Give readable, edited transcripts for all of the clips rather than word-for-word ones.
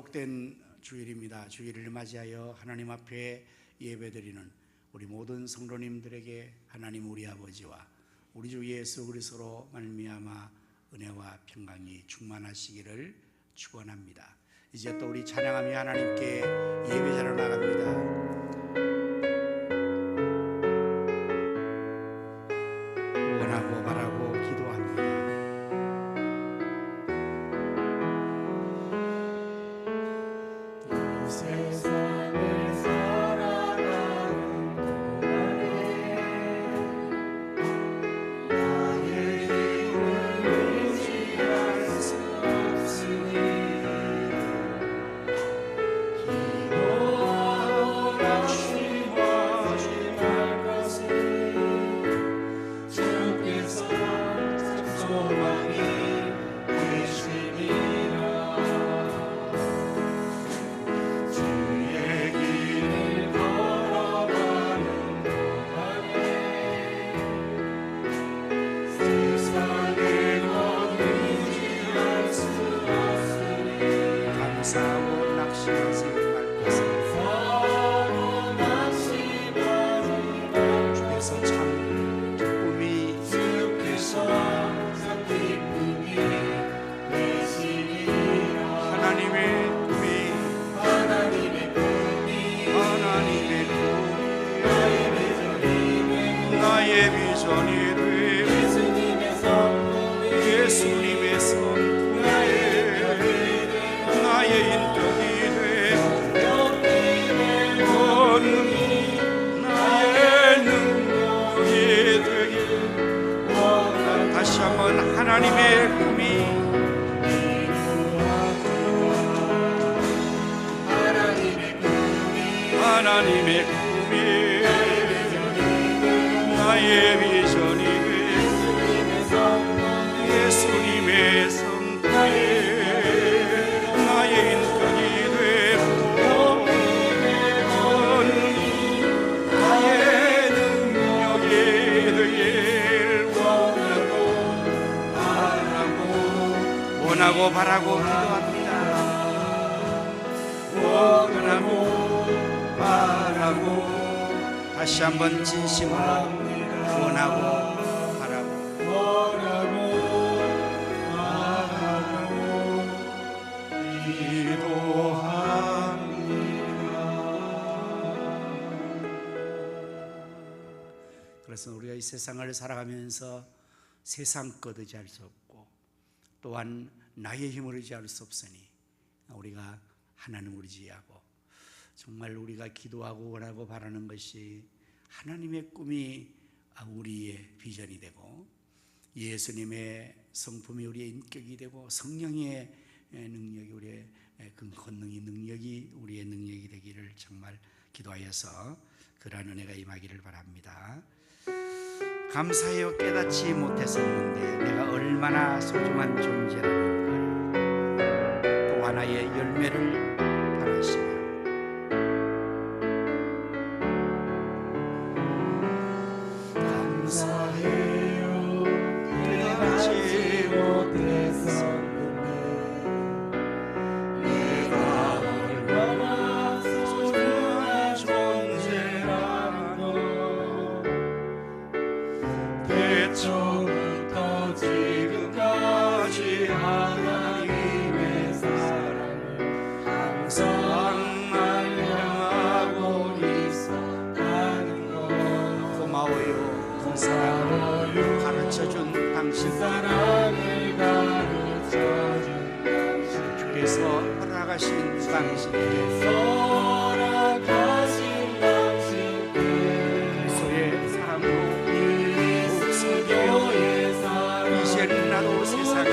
복된 주일입니다. 주일을 맞이하여 하나님 앞에 예배드리는 우리 모든 성도님들에게 하나님 우리 아버지와 우리 주 예수 그리스도로 말미암아 은혜와 평강이 충만하시기를 축원합니다. 이제 또 우리 찬양하며 하나님께 예배자로 나갑니다. 원하고 바라고 기도합니다. 이 세상을 살아가는 동안에 나의 힘을 의지할 수 없으니 기도하고 낙심하지 말 것을 주께서 참 소망이 되시리라. 주의 길을 걸어가는 동안에 세상에 곧 의지할 수 없으니 감사하고 낙심하지 말 것을 감사하고 낙심하지 말 주께서 참 기쁨이 주께서 참 기쁨이 되시리라. 하나님의 꿈이 하나님의 꿈이 하나님의 꿈이 나의 비전이 되고 나의 비전이 되고 예수님의 성품이 예수님의 성품이 나의 인격이 되고 나의 능력이 되길 다시 한번 하나님의 꿈이 하나님의 꿈이 나의 비전이 되고 예수님의 성품이 나의 인격이 되고 나의 능력이 되길 원하고 바라고 기도합니다. 원하고 바라고 다시 한번 진심으로 원하고 바라고 그래서 우리가 이 세상을 살아가면서 세상 것 의지할 수 없고 또한 나의 힘을 의지할 수 없으니 우리가 하나님을 의지하고 정말 우리가 기도하고 원하고 바라는 것이 하나님의 꿈이 우리의 비전이 되고 예수님의 성품이 우리의 인격이 되고 성령의 능력이 우리의 그 권능이 능력이 우리의 능력이 되기를 정말 기도하여서 그러한 은혜가 임하기를 바랍니다. 감사해요. 깨닫지 못했었는데 내가 얼마나 소중한 존재라는 걸 또 하나의 열매를 바라시며 감사해요. 깨닫지 못했었는데 내가 얼마나 소중한 존재라는 걸 태초부터 지금까지 하나님의 사랑을 항상 말하고 있었다는 것. 고마워요. 그 사랑을 가르쳐준 당신 사랑을 가르쳐준 당신 주께서 허락하신 당신께 허락하신 당신께 그리스도의 사랑으로 그리스도의 사랑 이제 나도 세상에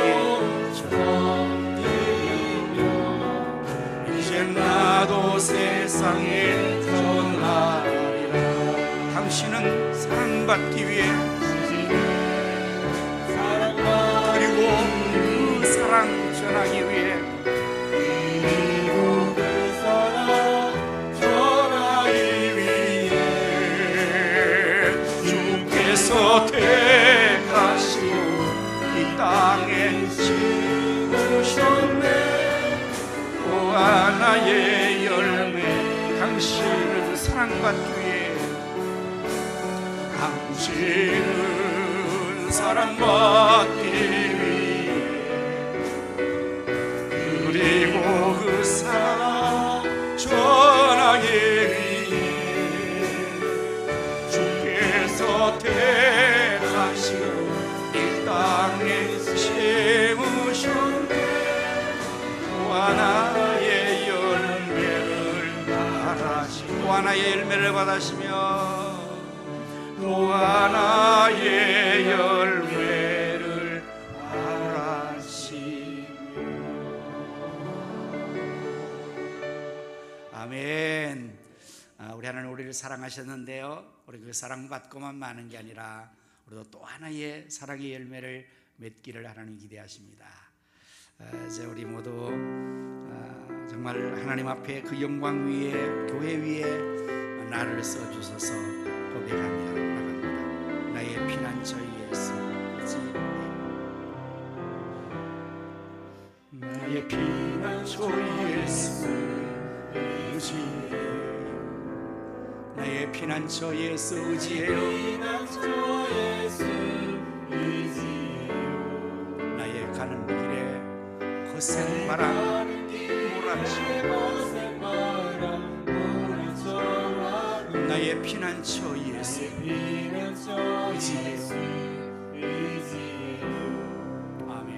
이제 나도 세상에 전하리라. 당신은 사랑받기 위해 그리고 그 사랑 전하기 위해 그리고 그 사랑 전하기 위해 주께서 택하시고 이 땅에 심으셨네. 또한 나의 열매. 당신은 사랑받기 위해, 당신은 사랑받기 위해, 그리고 그 사랑 전하기 위해 주께서 택하시고 이 땅에 세우셨네. 또 하나의 열매를 바라시며, 또 하나의 열매를 받으시며, 또 하나의 열매를 바라시며. 아멘. 우리 하나님 우리를 사랑하셨는데요, 우리 그 사랑받고만 마는 게 아니라 우리도 또 하나의 사랑의 열매를 맺기를 하나님 기대하십니다. 이제 우리 모두 정말 하나님 앞에 그 영광 위에, 교회 위에 나를 써주셔서 고백하며 나갑니다. 나의 피난처 예수 의지해요. 나의 피난처 예수 의지해요. 나의 피난처 예수 의지해요. 나의 가는 길에 거센 바람 몰아치고, 나의 피난처 예수 의지해요. 아멘.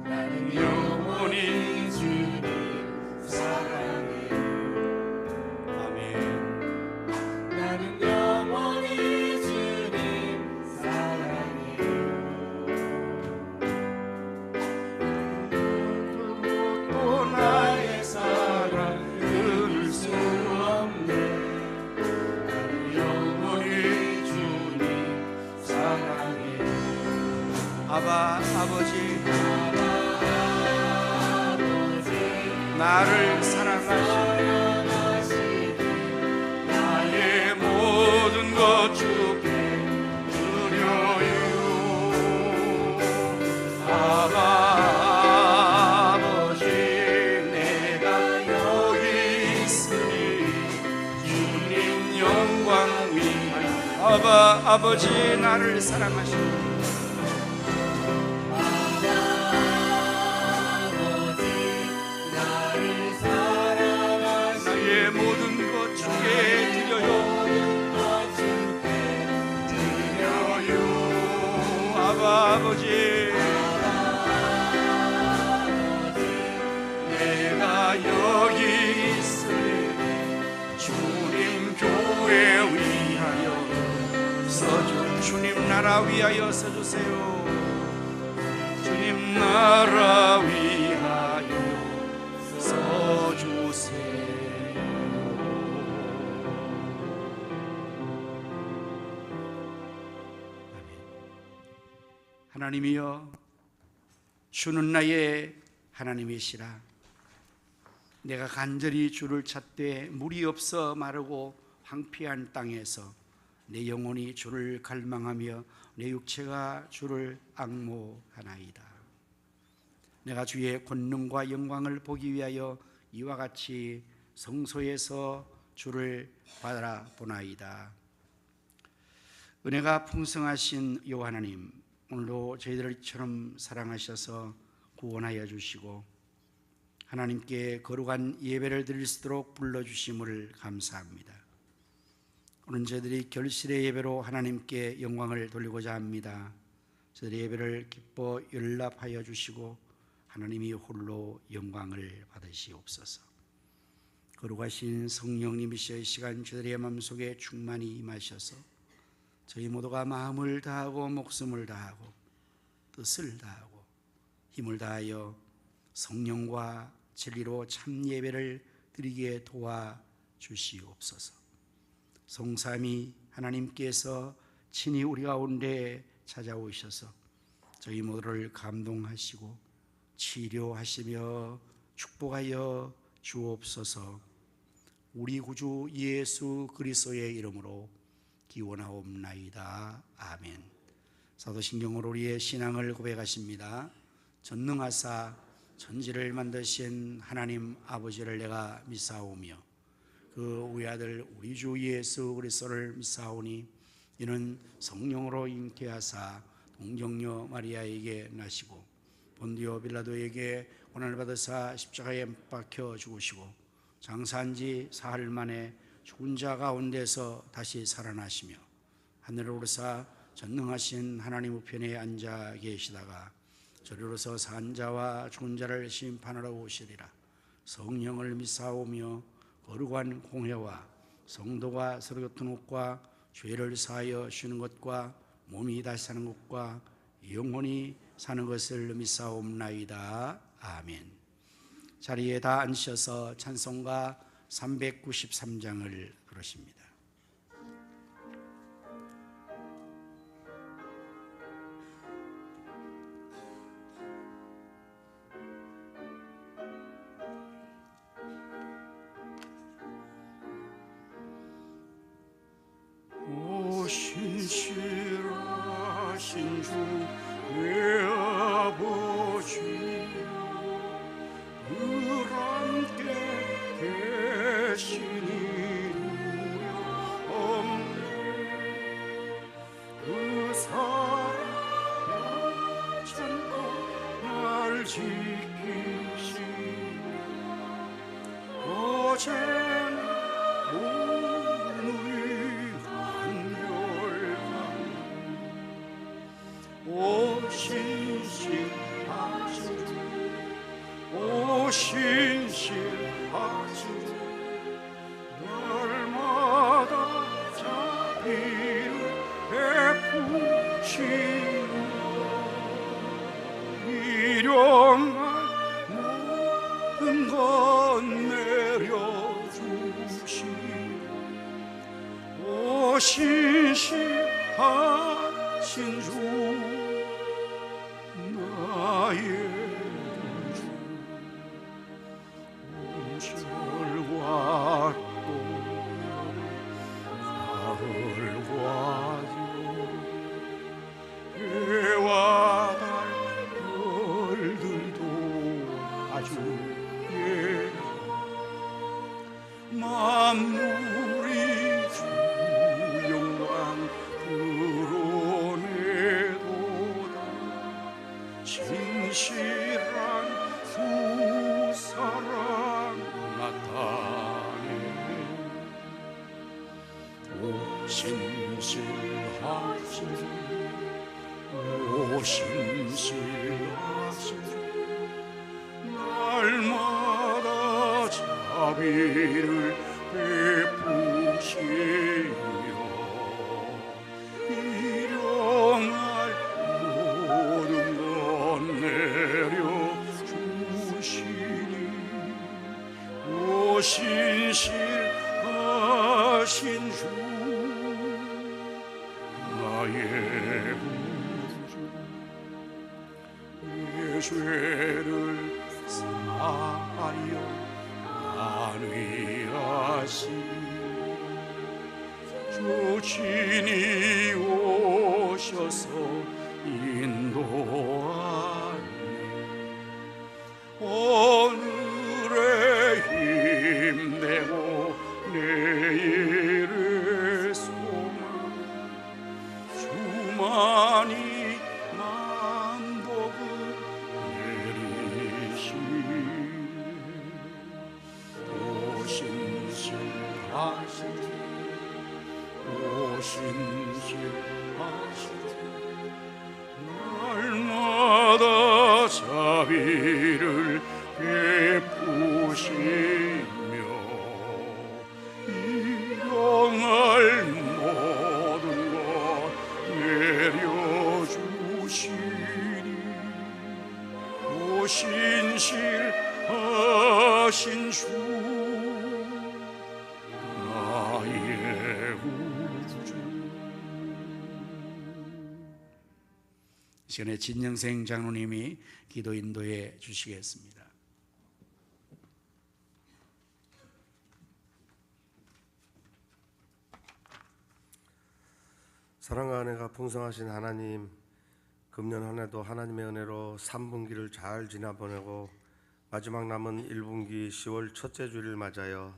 나는 영원히 주님 사랑해요. 아멘. 나는 영원히 주님 사랑해요. 또 나의 사랑 끊을 수 없네. 나는 영원히 주님 사랑해요. 아바 아버지, 나를 사랑하시니 나의 모든 것 주께 드려요. 아바 아버지, 내가 여기 있으니 주님 영광 위하여. 아바 아버지, 나를 사랑하시니 모든 것 주께 드려요. 아바 아버지, 내가 여기 있으니 주님 교회 위하여 써주. 주님 나라 위하여 써주세요. 주님 나라 위하여 써주세요. 하나님이여, 주는 나의 하나님이시라. 내가 간절히 주를 찾되 물이 없어 마르고 황폐한 땅에서 내 영혼이 주를 갈망하며 내 육체가 주를 앙모하나이다. 내가 주의 권능과 영광을 보기 위하여 이와 같이 성소에서 주를 바라보나이다. 은혜가 풍성하신 여호와 하나님, 오늘도 저희들을 이처럼 사랑하셔서 구원하여 주시고 하나님께 거룩한 예배를 드릴 수 있도록 불러주심을 감사합니다. 오늘 저희들이 결실의 예배로 하나님께 영광을 돌리고자 합니다. 저희들의 예배를 기뻐 연락하여 주시고 하나님이 홀로 영광을 받으시옵소서. 거룩하신 성령님이시여 이 시간 저희들의 마음속에 충만히 임하셔서 저희 모두가 마음을 다하고 목숨을 다하고 뜻을 다하고 힘을 다하여 성령과 진리로 참 예배를 드리게 도와주시옵소서. 성삼위 하나님께서 친히 우리 가운데 찾아오셔서 저희 모두를 감동하시고 치료하시며 축복하여 주옵소서. 우리 구주 예수 그리스도의 이름으로 기원하옵나이다. 아멘. 사도신경으로 우리의 신앙을 고백하십니다. 전능하사 천지를 만드신 하나님 아버지를 내가 믿사오며 그 우리 아들 우리 주 예수 그리스도를 믿사오니 이는 성령으로 잉태하사 동정녀 마리아에게 나시고 본디오 빌라도에게 고난을 받으사 십자가에 못 박혀 죽으시고 장사한 지 사흘 만에 죽은 자 가운데서 다시 살아나시며 하늘을 오르사 전능하신 하나님 우편에 앉아 계시다가 저리로서 산 자와 죽은 자를 심판하러 오시리라. 성령을 믿사오며 거룩한 공회와 성도가 서로 교통한 것과 죄를 사하여 쉬는 것과 몸이 다시 사는 것과 영원히 사는 것을 믿사옵나이다. 아멘. 자리에 다 앉으셔서 찬송가 393장을 부르십니다. 신실하신 주 내 아버지 늘 함께 계시니 두려움없네. 그 사랑 참고 날 지키시며 어제는 오늘이 신실하신 날마다 자비를 베푸시며 일용할 모든 것 내려주시며 신실하신 주 나의 철과 또 가을과 해와 달 별들도 아주 예라. 만물이 주 영광 드러내도다. 진실한 두 사랑 나타내. 오 신실하신 날마다 자비를 베푸시며 일용할 모든 것 내려주시니 오 신실하신 주 나의 구주 내 죄를 사하여 안위하시 주 친히 오셔서 인도하네. 오늘의 힘내고 내일의 소망 주만이 만복을 내리시네. 오 신실하신 날마다 자비를 베푸시며 일용할 모든 것 내려주시니 오 신실하신 주 나의 구주. 이 시간에 진영생 장로님이 기도 인도해 주시겠습니다. 사랑과 은혜가 풍성하신 하나님, 금년 한 해도 하나님의 은혜로 3분기를 잘 지나보내고 마지막 남은 1분기 10월 첫째 주일을 맞아요.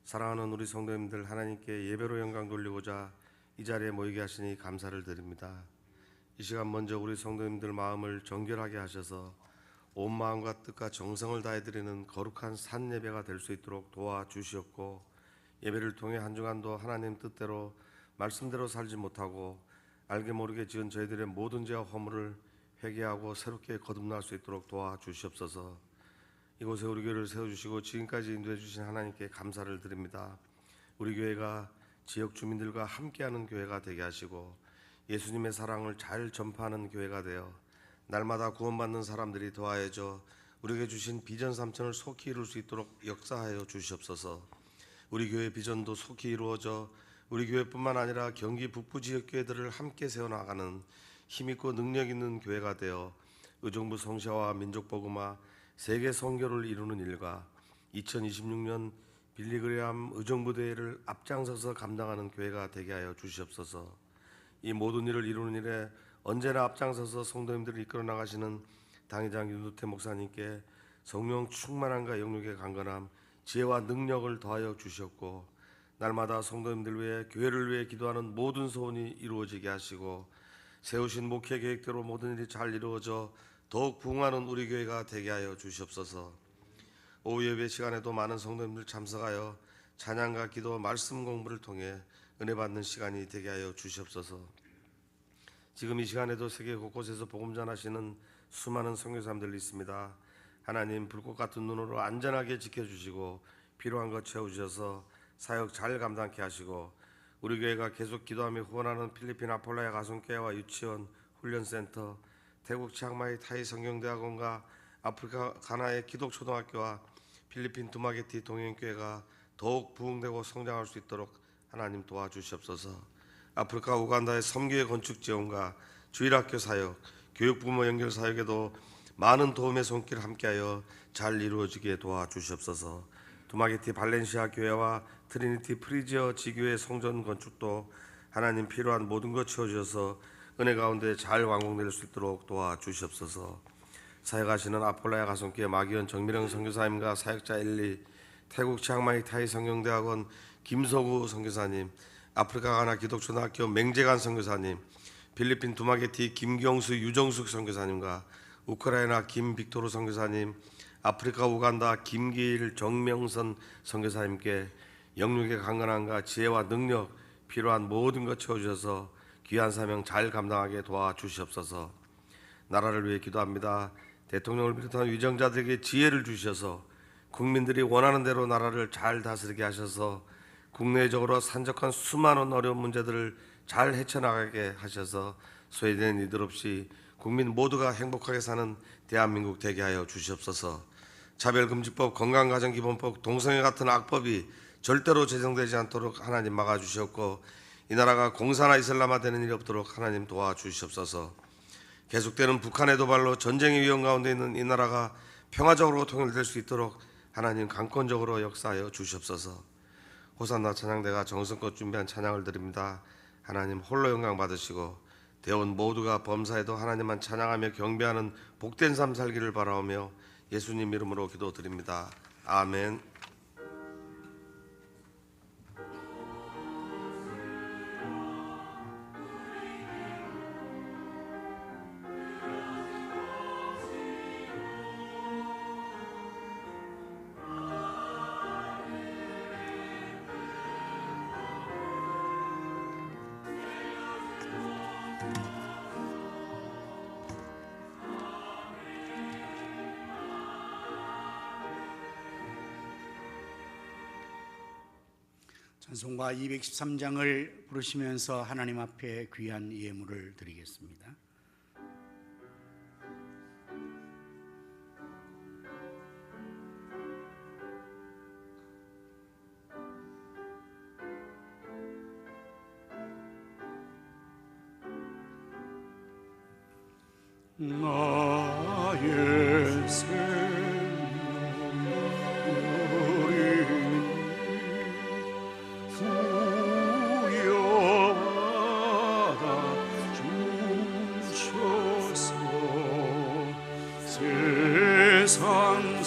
사랑하는 우리 성도님들, 하나님께 예배로 영광 돌리고자 이 자리에 모이게 하시니 감사를 드립니다. 이 시간 먼저 우리 성도님들 마음을 정결하게 하셔서 온 마음과 뜻과 정성을 다해드리는 거룩한 산 예배가 될 수 있도록 도와주시옵고, 예배를 통해 한 주간도 하나님 뜻대로 말씀대로 살지 못하고 알게 모르게 지은 저희들의 모든 죄와 허물을 회개하고 새롭게 거듭날 수 있도록 도와주시옵소서. 이곳에 우리 교회를 세워주시고 지금까지 인도해 주신 하나님께 감사를 드립니다. 우리 교회가 지역 주민들과 함께하는 교회가 되게 하시고 예수님의 사랑을 잘 전파하는 교회가 되어 날마다 구원받는 사람들이 더하여져 우리에게 주신 비전 3천을 속히 이룰 수 있도록 역사하여 주시옵소서. 우리 교회 비전도 속히 이루어져 우리 교회뿐만 아니라 경기 북부 지역 교회들을 함께 세워나가는 힘있고 능력 있는 교회가 되어 의정부 성샤와 민족복음화 세계 선교를 이루는 일과 2026년 빌리그레암 의정부 대회를 앞장서서 감당하는 교회가 되게 하여 주시옵소서. 이 모든 일을 이루는 일에 언제나 앞장서서 성도님들을 이끌어 나가시는 당회장 윤두태 목사님께 성령 충만함과 영육의 강건함, 지혜와 능력을 더하여 주셨고, 날마다 성도님들 위해 교회를 위해 기도하는 모든 소원이 이루어지게 하시고 세우신 목회 계획대로 모든 일이 잘 이루어져 더욱 부흥하는 우리 교회가 되게 하여 주시옵소서. 오후 예배 시간에도 많은 성도님들 참석하여 찬양과 기도, 말씀 공부를 통해 은혜 받는 시간이 되게 하여 주시옵소서. 지금 이 시간에도 세계 곳곳에서 복음 전하시는 수많은 선교사님들이 있습니다. 하나님, 불꽃 같은 눈으로 안전하게 지켜주시고 필요한 것 채워주셔서 사역 잘 감당케 하시고, 우리 교회가 계속 기도하며 후원하는 필리핀 아폴라야 가정교회와 유치원, 훈련센터, 태국 치앙마이 타이 성경대학원과 아프리카 가나의 기독초등학교와 필리핀 두마게티 동행교회가 더욱 부흥되고 성장할 수 있도록 하나님 도와주시옵소서. 아프리카 우간다의 섬교회 건축 지원과 주일학교 사역, 교육부모 연결 사역에도 많은 도움의 손길 함께하여 잘 이루어지게 도와주시옵소서. 두마게티 발렌시아 교회와 트리니티 프리지어 지교회 성전 건축도 하나님 필요한 모든 것 채워주셔서 은혜 가운데 잘 완공될 수 있도록 도와주시옵소서. 사역하시는 아폴라야 가정교회 마기현 정미령 선교사님과 사역자 엘리, 태국 치앙마이 타이 성경대학원 김서구 선교사님, 아프리카 가나 기독초등학교 맹재간 선교사님, 필리핀 두마게티 김경수 유정숙 선교사님과 우크라이나 김빅토르 선교사님, 아프리카 우간다 김기일 정명선 선교사님께 영육의 강건함과 지혜와 능력 필요한 모든 것 채워주셔서 귀한 사명 잘 감당하게 도와주시옵소서. 나라를 위해 기도합니다. 대통령을 비롯한 위정자들에게 지혜를 주셔서 국민들이 원하는 대로 나라를 잘 다스리게 하셔서 국내적으로 산적한 수많은 어려운 문제들을 잘 헤쳐나가게 하셔서 소외된 이들 없이 국민 모두가 행복하게 사는 대한민국 되게 하여 주시옵소서. 차별금지법, 건강가정기본법, 동성애 같은 악법이 절대로 제정되지 않도록 하나님 막아주셨고, 이 나라가 공산화 이슬람화 되는 일이 없도록 하나님 도와주시옵소서. 계속되는 북한의 도발로 전쟁의 위험 가운데 있는 이 나라가 평화적으로 통일될 수 있도록 하나님 강권적으로 역사하여 주시옵소서. 호산나 찬양대가 정성껏 준비한 찬양을 드립니다. 하나님 홀로 영광 받으시고 대원 모두가 범사에도 하나님만 찬양하며 경배하는 복된 삶 살기를 바라오며 예수님 이름으로 기도드립니다. 아멘. 찬송가 213장을 부르시면서 하나님 앞에 귀한 예물을 드리겠습니다. 나의 생명 우리 부여하다 주셔서 세상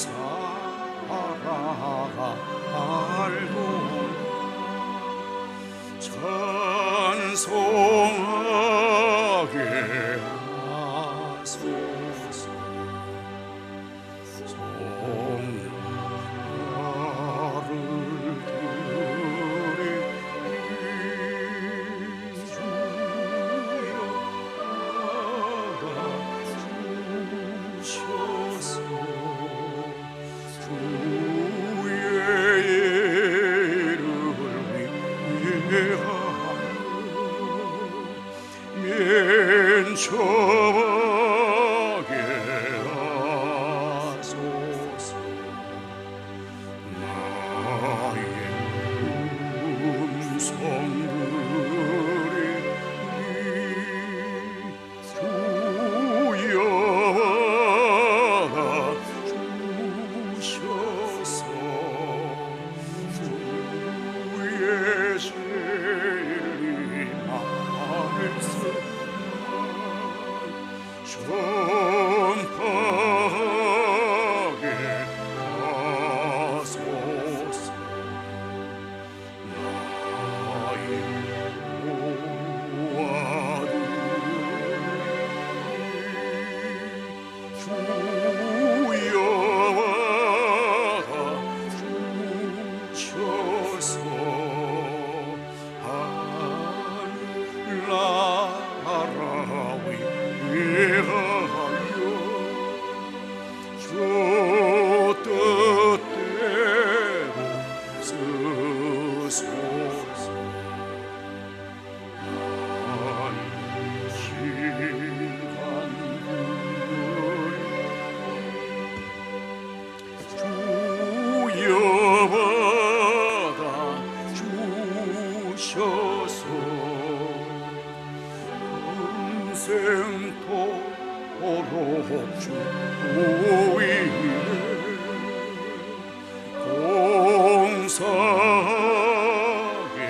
감사하게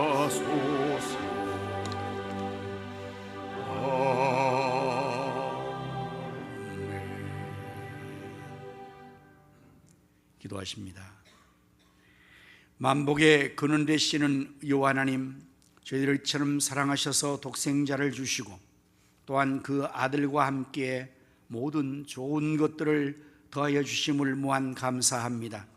하소서. 아멘. 기도하십니다. 만복의 근원 되시는 여호와 하나님, 저희들을 이처럼 사랑하셔서 독생자를 주시고 또한 그 아들과 함께 모든 좋은 것들을 더하여 주심을 무한 감사합니다.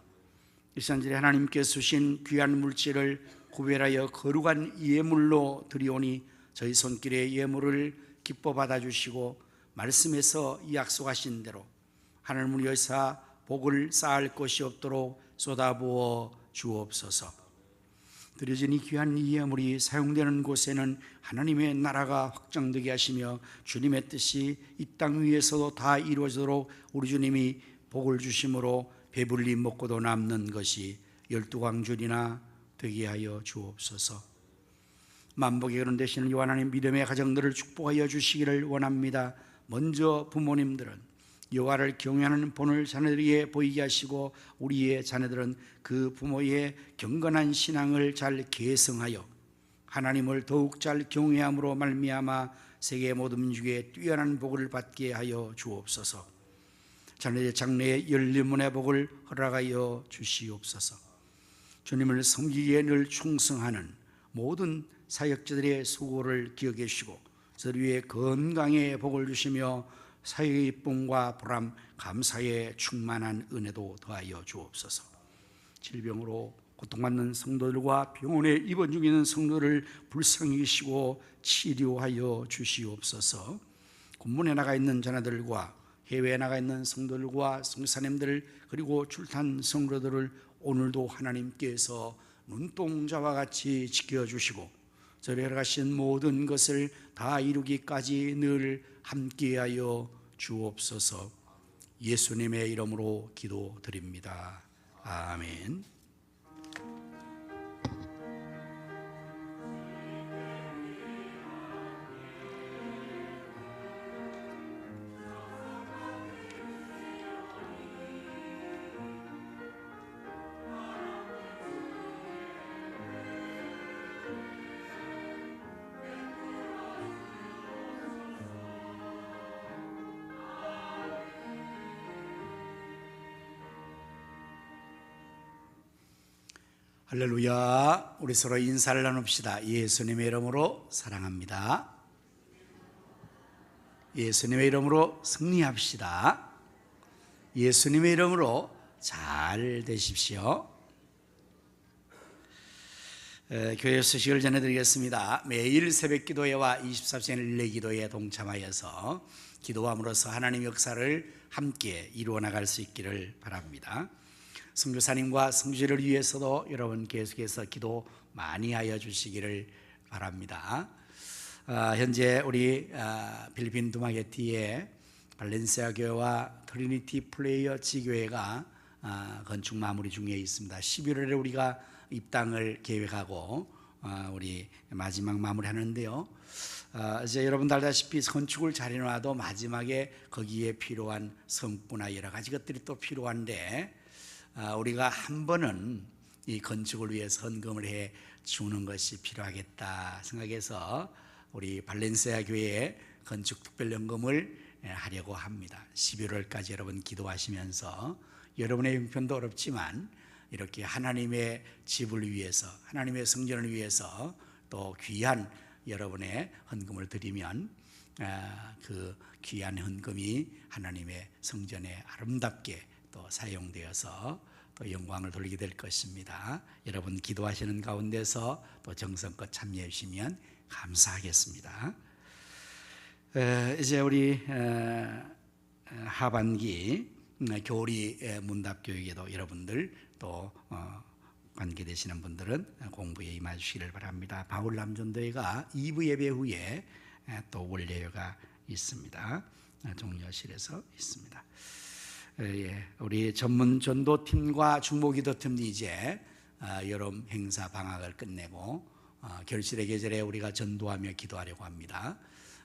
일상절에 하나님께서 주신 귀한 물질을 구별하여 거룩한 예물로 드리오니 저희 손길의 예물을 기뻐 받아주시고 말씀에서 약속하신 대로 하늘을 위하사 복을 쌓을 것이 없도록 쏟아부어 주옵소서. 드려진 이 귀한 예물이 사용되는 곳에는 하나님의 나라가 확장되게 하시며 주님의 뜻이 이 땅 위에서도 다 이루어지도록 우리 주님이 복을 주심으로 배불리 먹고도 남는 것이 12광줄이나 되게 하여 주옵소서. 만복의 근원 되시는 여호와 하나님, 믿음의 가정들을 축복하여 주시기를 원합니다. 먼저 부모님들은 여호와를 경외하는 본을 자녀들에게 보이게 하시고 우리의 자녀들은 그 부모의 경건한 신앙을 잘 계승하여 하나님을 더욱 잘 경외함으로 말미암아 세계 모든 민족에 뛰어난 복을 받게 하여 주옵소서. 자녀의 장래의 열림문의 복을 허락하여 주시옵소서. 주님을 섬기기에 늘 충성하는 모든 사역자들의 수고를 기억해 주시고 저를 위해 건강의 복을 주시며 사역의 기쁨과 보람, 감사의 충만한 은혜도 더하여 주옵소서. 질병으로 고통받는 성도들과 병원에 입원 중에 있는 성도를 불쌍히 여기시고 치료하여 주시옵소서. 군문에 나가 있는 자녀들과 해외에 나가 있는 성도들과 성사님들 그리고 출탄 성도들을 오늘도 하나님께서 눈동자와 같이 지켜주시고 저를 가신 모든 것을 다 이루기까지 늘 함께하여 주옵소서. 예수님의 이름으로 기도드립니다. 아멘. 할렐루야. 우리 서로 인사를 나눕시다. 예수님의 이름으로 사랑합니다. 예수님의 이름으로 승리합시다. 예수님의 이름으로 잘 되십시오. 교회 소식을 전해드리겠습니다. 매일 새벽 기도회와 24시간 릴레이 기도회에 동참하여서 기도함으로써 하나님의 역사를 함께 이루어 나갈 수 있기를 바랍니다. 선교사님과 성지를 위해서도 여러분 계속해서 기도 많이 하여 주시기를 바랍니다. 현재 우리 필리핀 두마게티의 발렌시아 교회와 트리니티 플레이어 지교회가 건축 마무리 중에 있습니다. 11월에 우리가 입당을 계획하고 우리 마지막 마무리하는데요. 이제 여러분들 알다시피 건축을 잘 해놔도 마지막에 거기에 필요한 성구나 여러 가지 것들이 또 필요한데 우리가 한 번은 이 건축을 위해서 헌금을 해 주는 것이 필요하겠다 생각해서 우리 발렌시아 교회에 건축 특별연금을 하려고 합니다. 11월까지 여러분 기도하시면서 여러분의 형편도 어렵지만 이렇게 하나님의 집을 위해서 하나님의 성전을 위해서 또 귀한 여러분의 헌금을 드리면 그 귀한 헌금이 하나님의 성전에 아름답게 또 사용되어서 또 영광을 돌리게 될 것입니다. 여러분 기도하시는 가운데서 또 정성껏 참여해 주시면 감사하겠습니다. 이제 우리 하반기 교리 문답교육에도 여러분들 또 관계되시는 분들은 공부에 임해 주시기를 바랍니다. 바울 남전도회가 2부 예배 후에 또 원례회가 있습니다. 종료실에서 있습니다. 우리 전문 전도팀과 중보기도팀이 이제 여름 행사 방학을 끝내고 결실의 계절에 우리가 전도하며 기도하려고 합니다.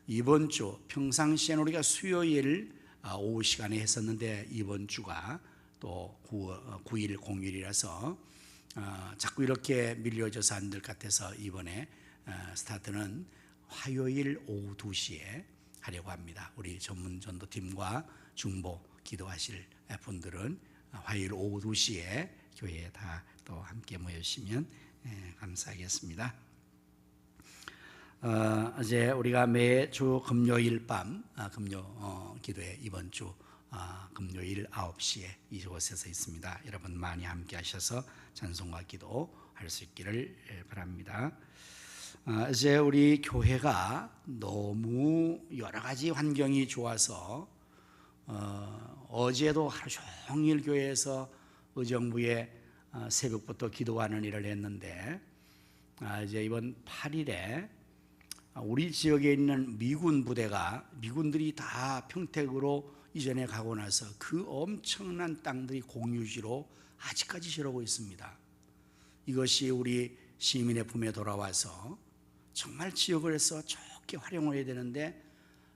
이번 주 평상시에는 우리가 수요일 오후 시간에 했었는데 이번 주가 또 9일 공휴일이라서 자꾸 이렇게 밀려져서 안 될 것 같아서 이번에 스타트는 화요일 오후 2시에 하려고 합니다. 우리 전문 전도팀과 중보 기도하실 분들은 화요일 오후 2시에 교회에 다 또 함께 모여주시면 감사하겠습니다. 이제 우리가 매주 금요일 밤 금요 기도회 이번 주 금요일 9시에 이곳에서 있습니다. 여러분 많이 함께 하셔서 찬송과 기도할 수 있기를 바랍니다. 이제 우리 교회가 너무 여러 가지 환경이 좋아서 어제도 하루 종일 교회에서 의정부에 새벽부터 기도하는 일을 했는데 이제 이번 8일에 우리 지역에 있는 미군 부대가 미군들이 다 평택으로 이전에 가고 나서 그 엄청난 땅들이 공유지로 아직까지 저러고 있습니다. 이것이 우리 시민의 품에 돌아와서 정말 지역을 해서 좋게 활용을 해야 되는데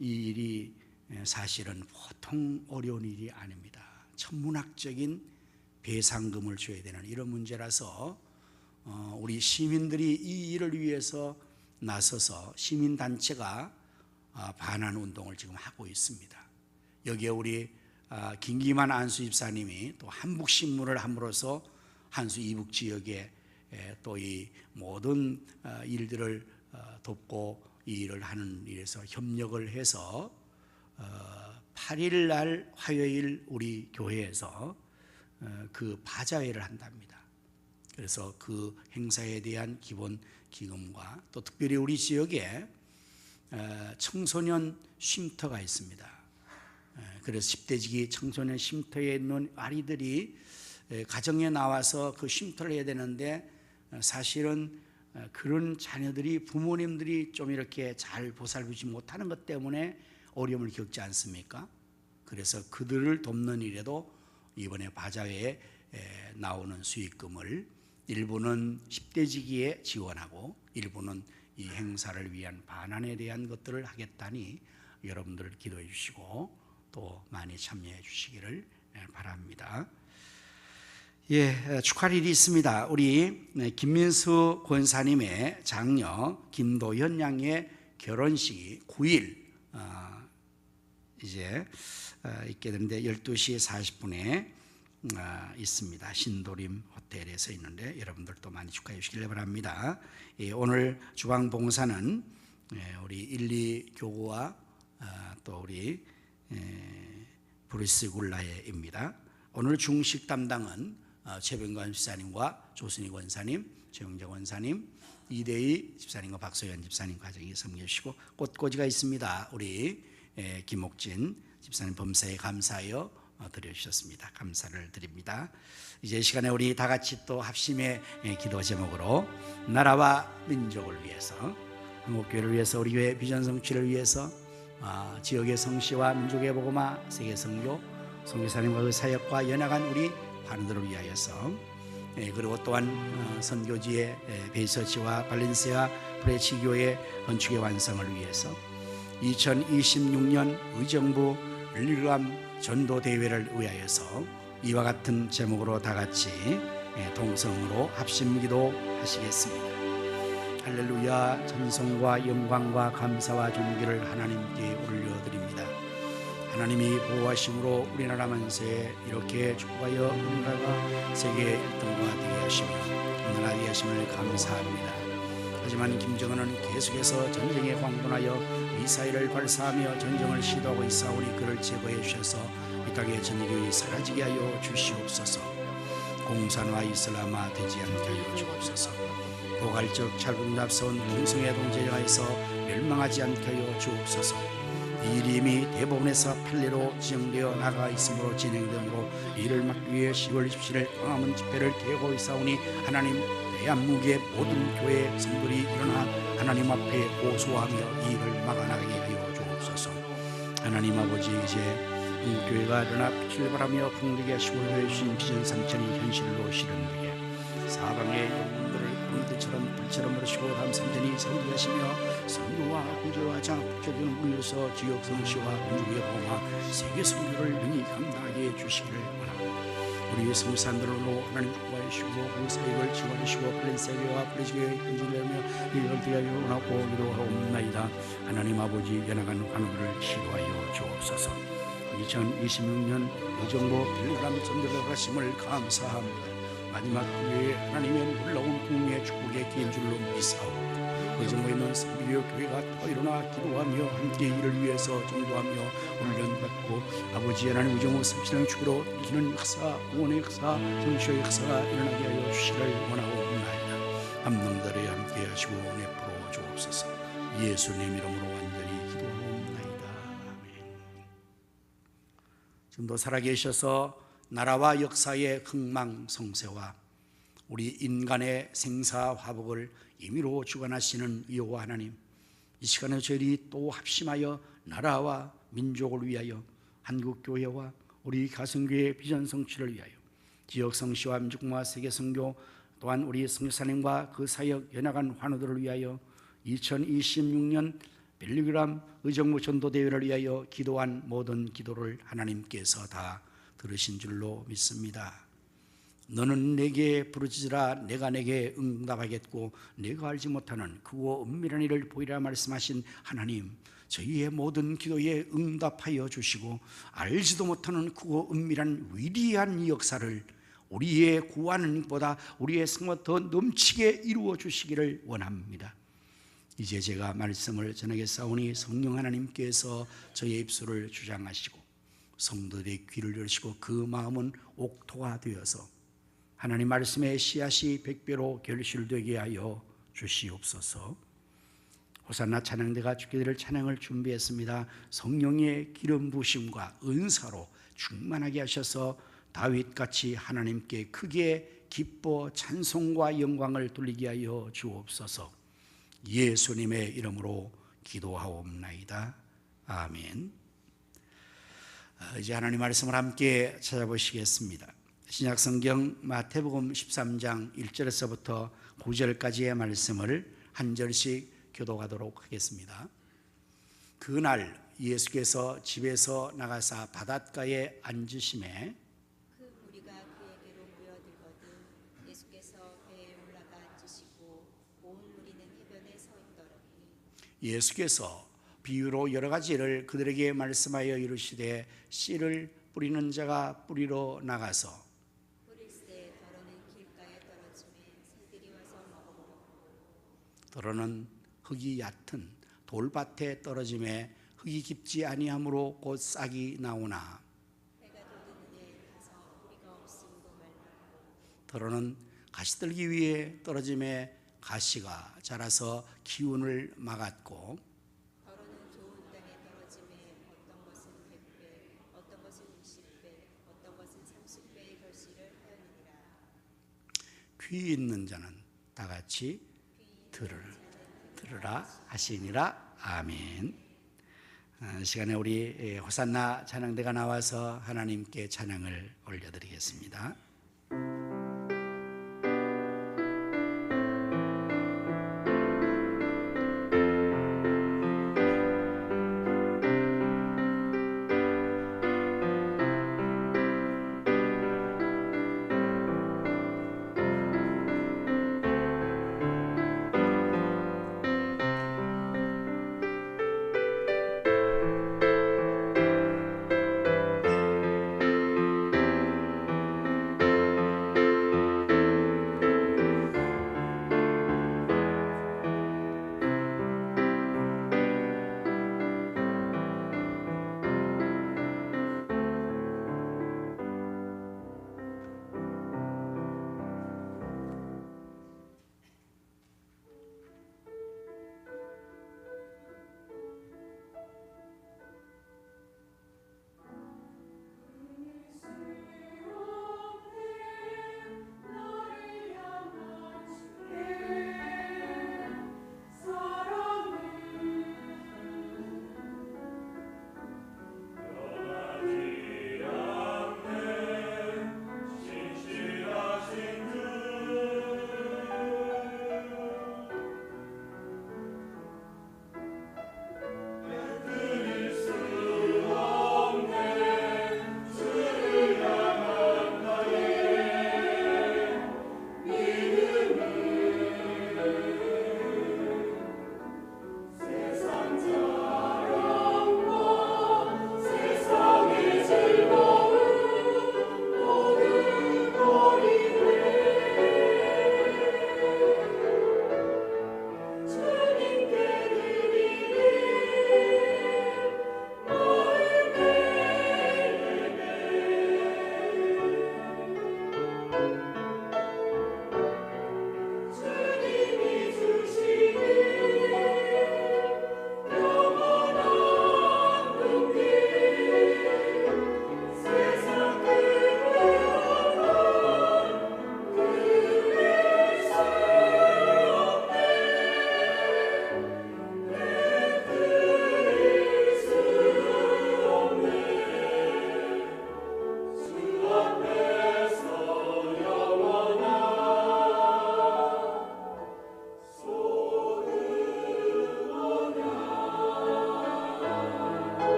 이 일이 사실은 보통 어려운 일이 아닙니다. 천문학적인 배상금을 줘야 되는 이런 문제라서 우리 시민들이 이 일을 위해서 나서서 시민단체가 반환 운동을 지금 하고 있습니다. 여기에 우리 김기만 안수 집사님이 또 한북신문을 함으로써 한수 이북 지역에 또 이 모든 일들을 돕고 이 일을 하는 일에서 협력을 해서 8일 날 화요일 우리 교회에서 그 바자회를 한답니다. 그래서 그 행사에 대한 기본 기금과 또 특별히 우리 지역에 청소년 쉼터가 있습니다. 그래서 10대지기 청소년 쉼터에 있는 아이들이 가정에 나와서 그 쉼터를 해야 되는데 사실은 그런 자녀들이 부모님들이 좀 이렇게 잘 보살피지 못하는 것 때문에 어려움을 겪지 않습니까? 그래서 그들을 돕는 일에도 이번에 바자회에 나오는 수익금을 일부는 10대지기에 지원하고 일부는 이 행사를 위한 반환에 대한 것들을 하겠다니 여러분들 기도해 주시고 또 많이 참여해 주시기를 바랍니다. 축하할 일이 있습니다. 우리 김민수 권사님의 장녀 김도현 양의 결혼식이 9일 이제 있게 되는데 12시 40분에 있습니다. 신도림 호텔에서 있는데 여러분들도 많이 축하해 주시길 바랍니다. 오늘 주방 봉사는 우리 1, 2교구와 또 우리 브루스 굴라에입니다. 오늘 중식 담당은 최병관 집사님과 조순희 권사님, 최영재 권사님, 이대희 집사님과 박소연 집사님 가정이 섬겨주시고 꽃꽂이가 있습니다. 우리 김옥진 집사님 범사에 감사하여 드려주셨습니다. 감사를 드립니다. 이제 이 시간에 우리 다 같이 또 합심의 기도 제목으로 나라와 민족을 위해서 한국교회를 위해서 우리 교회 비전 성취를 위해서 지역의 성시와 민족의 복음화 세계 선교 선교사님과 그 사역과 연합한 우리 반들을 위하여서 그리고 또한 선교지의 베이서치와 발렌시아 프레치교회 건축의 완성을 위해서 2026년 의정부 릴감 전도대회를 위하여서 이와 같은 제목으로 다 같이 동성으로 합심기도 하시겠습니다. 할렐루야. 찬송과 영광과 감사와 존귀를 하나님께 올려드립니다. 하나님이 보호하심으로 우리나라 만세에 이렇게 축복하여 우리나라가 세계 1등과 되게 하시며 든든하게 하심을 감사합니다. 하지만 김정은은 계속해서 전쟁에 광분하여 미사일을 발사하며 전쟁을 시도하고 있사오니 그를 제거해 주셔서 이 땅의 전쟁이 사라지게 하여 주시옵소서. 공산화 이슬람화 되지 않게 하여 주옵소서. 포괄적 찰붕잡스러운 동성애 동제자에서 멸망하지 않게 하여 주옵소서. 이 일이 이미 대법원에서 판례로 지정되어 나가 있으므로 진행되므로 이를 막기 위해 10월 27일 광화문 집회를 계획하고 있사오니 하나님 대한민국의 모든 교회 성도들이 일어나 하나님 앞에 고소하며 이 일을 막아나가게 하여 주옵소서. 하나님 아버지 이제 한국교회가 일어나 빛을 발하며 풍성하게 하시고 해주신 비전 3천이 현실로 실현되게 사방의 영혼들을 불들처럼 불처럼 부르시고 다음 3천이 성도게 하시며 성도와 구조와 장학적인 분에서 지역 성시와 민족의 봉화 세계 선교를 능히 감당하게 해주시기를 원합니다. 우리 성산들로 하나님 구하시고 그 사역을 지원하시고 플랜세계와 플래시교회의 근질내며 이걸 대하여 원하고 기도하옵나이다. 하나님 아버지 연약한 환우들을 치료하여 주옵소서. 2026년 의정부 빌리그람 전도를 하심을 감사합니다. 마지막 기회에 하나님의 놀라운 국민의 축복의 기회인 줄로 믿사옵니다. 의정부에 있는 성비교 교회가 더 일어나 기도하며 함께 이를 위해서 전도하며 훈련받고 아버지 하나님 의정부 성신의 축으로 이기는 역사, 구원의 역사, 정치의 역사가 일어나게 하여 주시기를 원하옵나이다. 암놈들에 함께 하시고 내풀어 주옵소서. 예수님 이름으로 완전히 기도하옵나이다. 아멘. 지금도 살아계셔서 나라와 역사의 흥망성쇠와 우리 인간의 생사화복을 임의로 주관하시는 여호와 하나님, 이 시간에 저희들이 또 합심하여 나라와 민족을 위하여 한국교회와 우리 가성교회의 비전 성취를 위하여 지역 성시와 민족과 세계 선교 또한 우리 성교사님과 그 사역 연약한 환우들을 위하여 2026년 빌리그람 의정부 전도대회를 위하여 기도한 모든 기도를 하나님께서 다 들으신 줄로 믿습니다. 너는 내게 부르짖으라 내가 내게 응답하겠고 내가 알지 못하는 크고 은밀한 일을 보이라 말씀하신 하나님, 저희의 모든 기도에 응답하여 주시고 알지도 못하는 크고 은밀한 위대한 이 역사를 우리의 구하는 것보다 우리의 생활 더 넘치게 이루어 주시기를 원합니다. 이제 제가 말씀을 전하겠사오니 성령 하나님께서 저의 입술을 주장하시고 성도들의 귀를 열으시고 그 마음은 옥토가 되어서 하나님 말씀의 씨앗이 백배로 결실되게 하여 주시옵소서. 호산나 찬양대가 주께 드릴 찬양을 준비했습니다. 성령의 기름 부으심과 은사로 충만하게 하셔서 다윗같이 하나님께 크게 기뻐 찬송과 영광을 돌리게 하여 주옵소서. 예수님의 이름으로 기도하옵나이다. 아멘. 이제 하나님 말씀을 함께 찾아보시겠습니다. 신약성경 마태복음 13장 1절에서부터 9절까지의 말씀을 한 절씩 교독하도록 하겠습니다. 그날 예수께서 집에서 나가사 바닷가에 앉으심에 그 무리가 그에게로 모여들거든 예수께서 배에 올라가 앉으시고 온 무리는 해변에 서 있더라니. 예수께서 비유로 여러 가지를 그들에게 말씀하여 이르시되 씨를 뿌리는 자가 뿌리러 나가서 뿌릴새 더러는 길가에 떨어지매 새들이 와서 먹어먹고 더러는 흙이 얕은 돌밭에 떨어짐에 흙이 깊지 아니하므로 곧 싹이 나오나 해가 돋으니 가서 뿌리가 없음도 말라. 더러는 가시들기 위에 떨어짐에 가시가 자라서 기운을 막았고 더러는 좋은 땅에 떨어지매 어떤 것은 100배 어떤 것은 20배 어떤 것은 30배의 결실을 하였느니라. 귀 있는 자는 다 같이 들으라 하시니라. 아멘. 시간에 우리 호산나 찬양대가 나와서 하나님께 찬양을 올려드리겠습니다.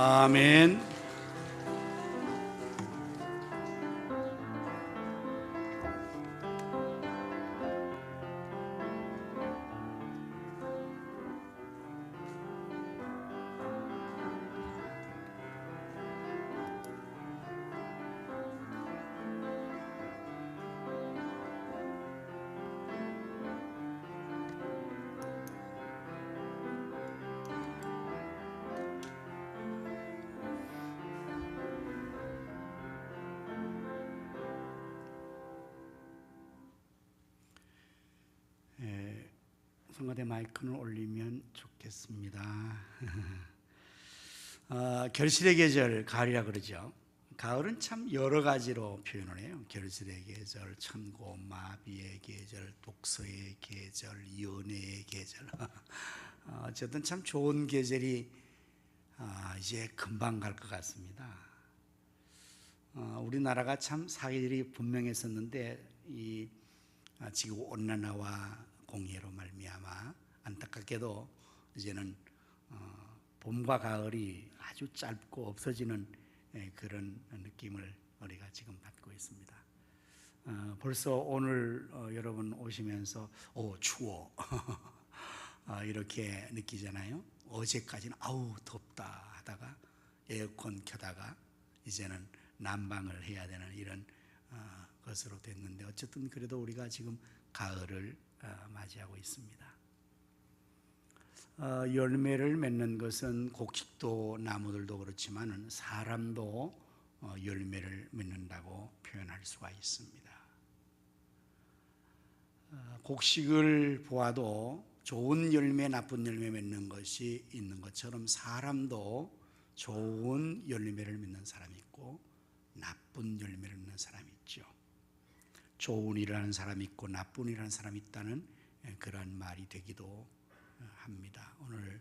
아멘. 성가대 마이크는 올리면 좋겠습니다. 결실의 계절, 가을이라 그러죠. 가을은 참 여러 가지로 표현을 해요. 결실의 계절, 천고, 마비의 계절, 독서의 계절, 연애의 계절. 어쨌든 참 좋은 계절이 이제 금방 갈 것 같습니다. 우리나라가 참 사계절이 분명했었는데 이 지구 온난화와 공해로 말미암아 안타깝게도 이제는 봄과 가을이 아주 짧고 없어지는 그런 느낌을 우리가 지금 받고 있습니다. 벌써 오늘 여러분 오시면서 추워 이렇게 느끼잖아요. 어제까지는 아우 덥다 하다가 에어컨 켜다가 이제는 난방을 해야 되는 이런 것으로 됐는데 어쨌든 그래도 우리가 지금 가을을 맞이하고 있습니다. 열매를 맺는 것은 곡식도 나무들도 그렇지만 사람도 열매를 맺는다고 표현할 수가 있습니다. 곡식을 보아도 좋은 열매, 나쁜 열매 맺는 것이 있는 것처럼 사람도 좋은 열매를 맺는 사람이 있고 나쁜 열매를 맺는 사람이 있죠. 좋은 일을 하는 사람이 있고 나쁜 일을 하는 사람이 있다는 그러한 말이 되기도 합니다. 오늘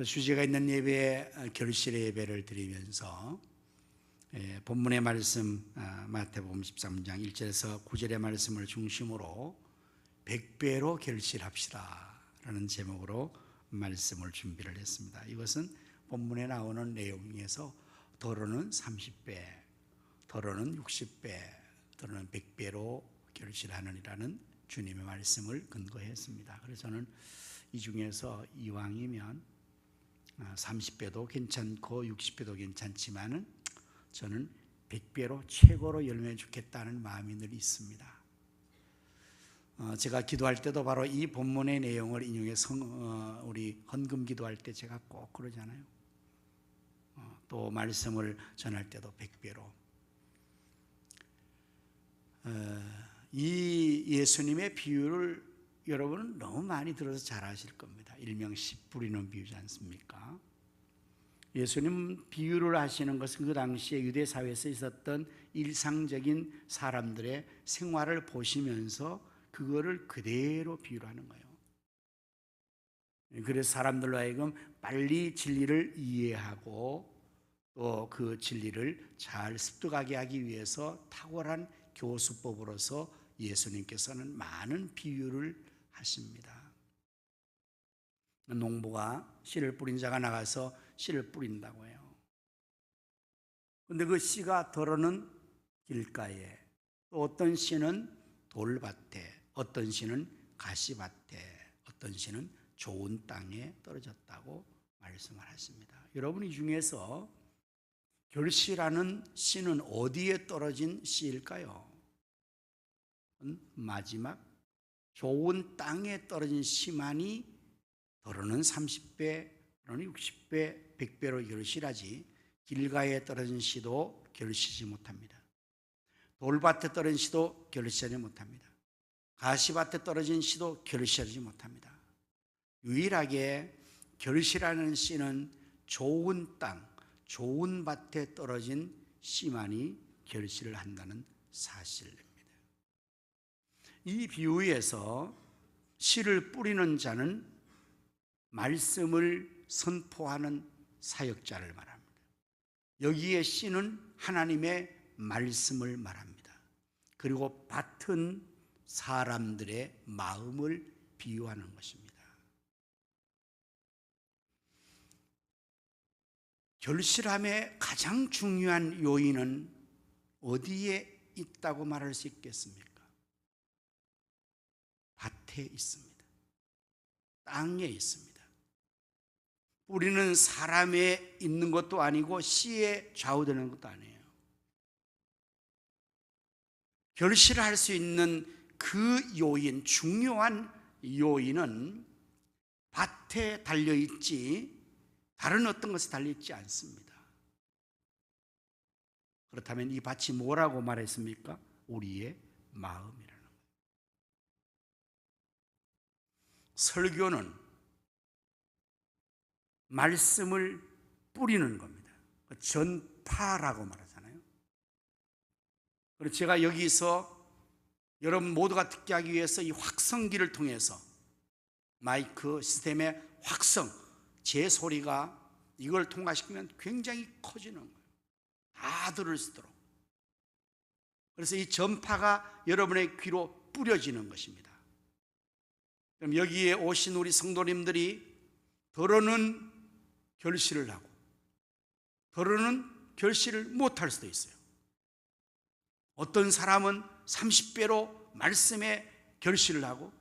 주제가 있는 예배에 결실의 예배를 드리면서 본문의 말씀 마태복음 13장 1절에서 9절의 말씀을 중심으로 100배로 결실합시다 라는 제목으로 말씀을 준비를 했습니다. 이것은 본문에 나오는 내용에서 더러는 30배, 더러는 60배, 더러는 100배로 결실하느니라는 주님의 말씀을 근거했습니다. 그래서 저는 이 중에서 이왕이면 30배도 괜찮고 60배도 괜찮지만은 저는 100배로 최고로 열매 주겠다는 마음이 늘 있습니다. 제가 기도할 때도 바로 이 본문의 내용을 인용해서 우리 헌금 기도할 때 제가 꼭 그러잖아요. 또 말씀을 전할 때도 100배로. 이 예수님의 비유를 여러분은 너무 많이 들어서 잘 아실 겁니다. 일명 씨 뿌리는 비유지 않습니까? 예수님 비유를 하시는 것은 그 당시에 유대 사회에서 있었던 일상적인 사람들의 생활을 보시면서 그거를 그대로 비유를 하는 거예요. 그래서 사람들로 하여금 빨리 진리를 이해하고 또 그 진리를 잘 습득하게 하기 위해서 탁월한 교수법으로서 예수님께서는 많은 비유를 하십니다. 농부가 씨를 뿌린 자가 나가서 씨를 뿌린다고 해요. 그런데 그 씨가 더러는 길가에, 또 어떤 씨는 돌밭에, 어떤 씨는 가시밭에, 어떤 씨는 좋은 땅에 떨어졌다고 말씀을 하십니다. 여러분, 이 중에서 결실하는 씨는 어디에 떨어진 씨일까요? 마지막 좋은 땅에 떨어진 씨만이 더러는 30배, 더러는 60배, 100배로 결실하지 길가에 떨어진 씨도 결실하지 못합니다. 돌밭에 떨어진 씨도 결실하지 못합니다. 가시밭에 떨어진 씨도 결실하지 못합니다. 유일하게 결실하는 씨는 좋은 땅, 좋은 밭에 떨어진 씨만이 결실을 한다는 사실입니다. 이 비유에서 씨를 뿌리는 자는 말씀을 선포하는 사역자를 말합니다. 여기에 씨는 하나님의 말씀을 말합니다. 그리고 밭은 사람들의 마음을 비유하는 것입니다. 결실함의 가장 중요한 요인은 어디에 있다고 말할 수 있겠습니까? 밭에 있습니다. 땅에 있습니다. 뿌리는 사람에 있는 것도 아니고 씨에 좌우되는 것도 아니에요. 결실할 수 있는 그 요인, 중요한 요인은 밭에 달려있지 다른 어떤 것에 달려있지 않습니다. 그렇다면 이 밭이 뭐라고 말했습니까? 우리의 마음이라는 거예요. 설교는 말씀을 뿌리는 겁니다. 전파라고 말하잖아요. 그래서 제가 여기서 여러분 모두가 듣게 하기 위해서 이 확성기를 통해서 마이크 시스템의 확성, 제 소리가 이걸 통과시키면 굉장히 커지는 거예요. 다 들을 수 있도록. 그래서 이 전파가 여러분의 귀로 뿌려지는 것입니다. 그럼 여기에 오신 우리 성도님들이 더러는 결실을 하고 더러는 결실을 못할 수도 있어요. 어떤 사람은 30배로 말씀에 결실을 하고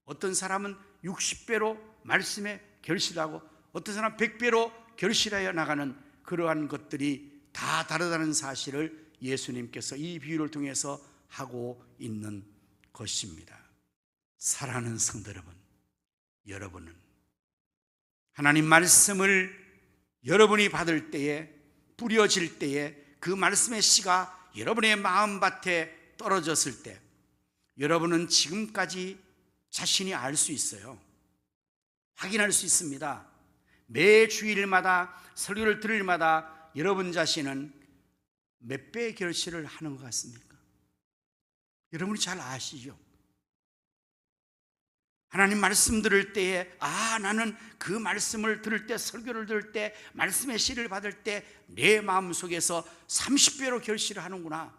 어떤 사람은 60배로 말씀에 결실하고 어떤 사람은 100배로 결실하여 나가는 그러한 것들이 다 다르다는 사실을 예수님께서 이 비유를 통해서 하고 있는 것입니다. 사랑하는 성도 여러분, 여러분은 하나님 말씀을 여러분이 받을 때에 뿌려질 때에 그 말씀의 씨가 여러분의 마음밭에 떨어졌을 때 여러분은 지금까지 자신이 알 수 있어요. 확인할 수 있습니다. 매 주일마다 설교를 들을 때마다 여러분 자신은 몇 배의 결실을 하는 것 같습니까? 여러분이 잘 아시죠? 하나님 말씀 들을 때에 나는 그 말씀을 들을 때 설교를 들을 때 말씀의 씨를 받을 때 내 마음속에서 30배로 결실을 하는구나.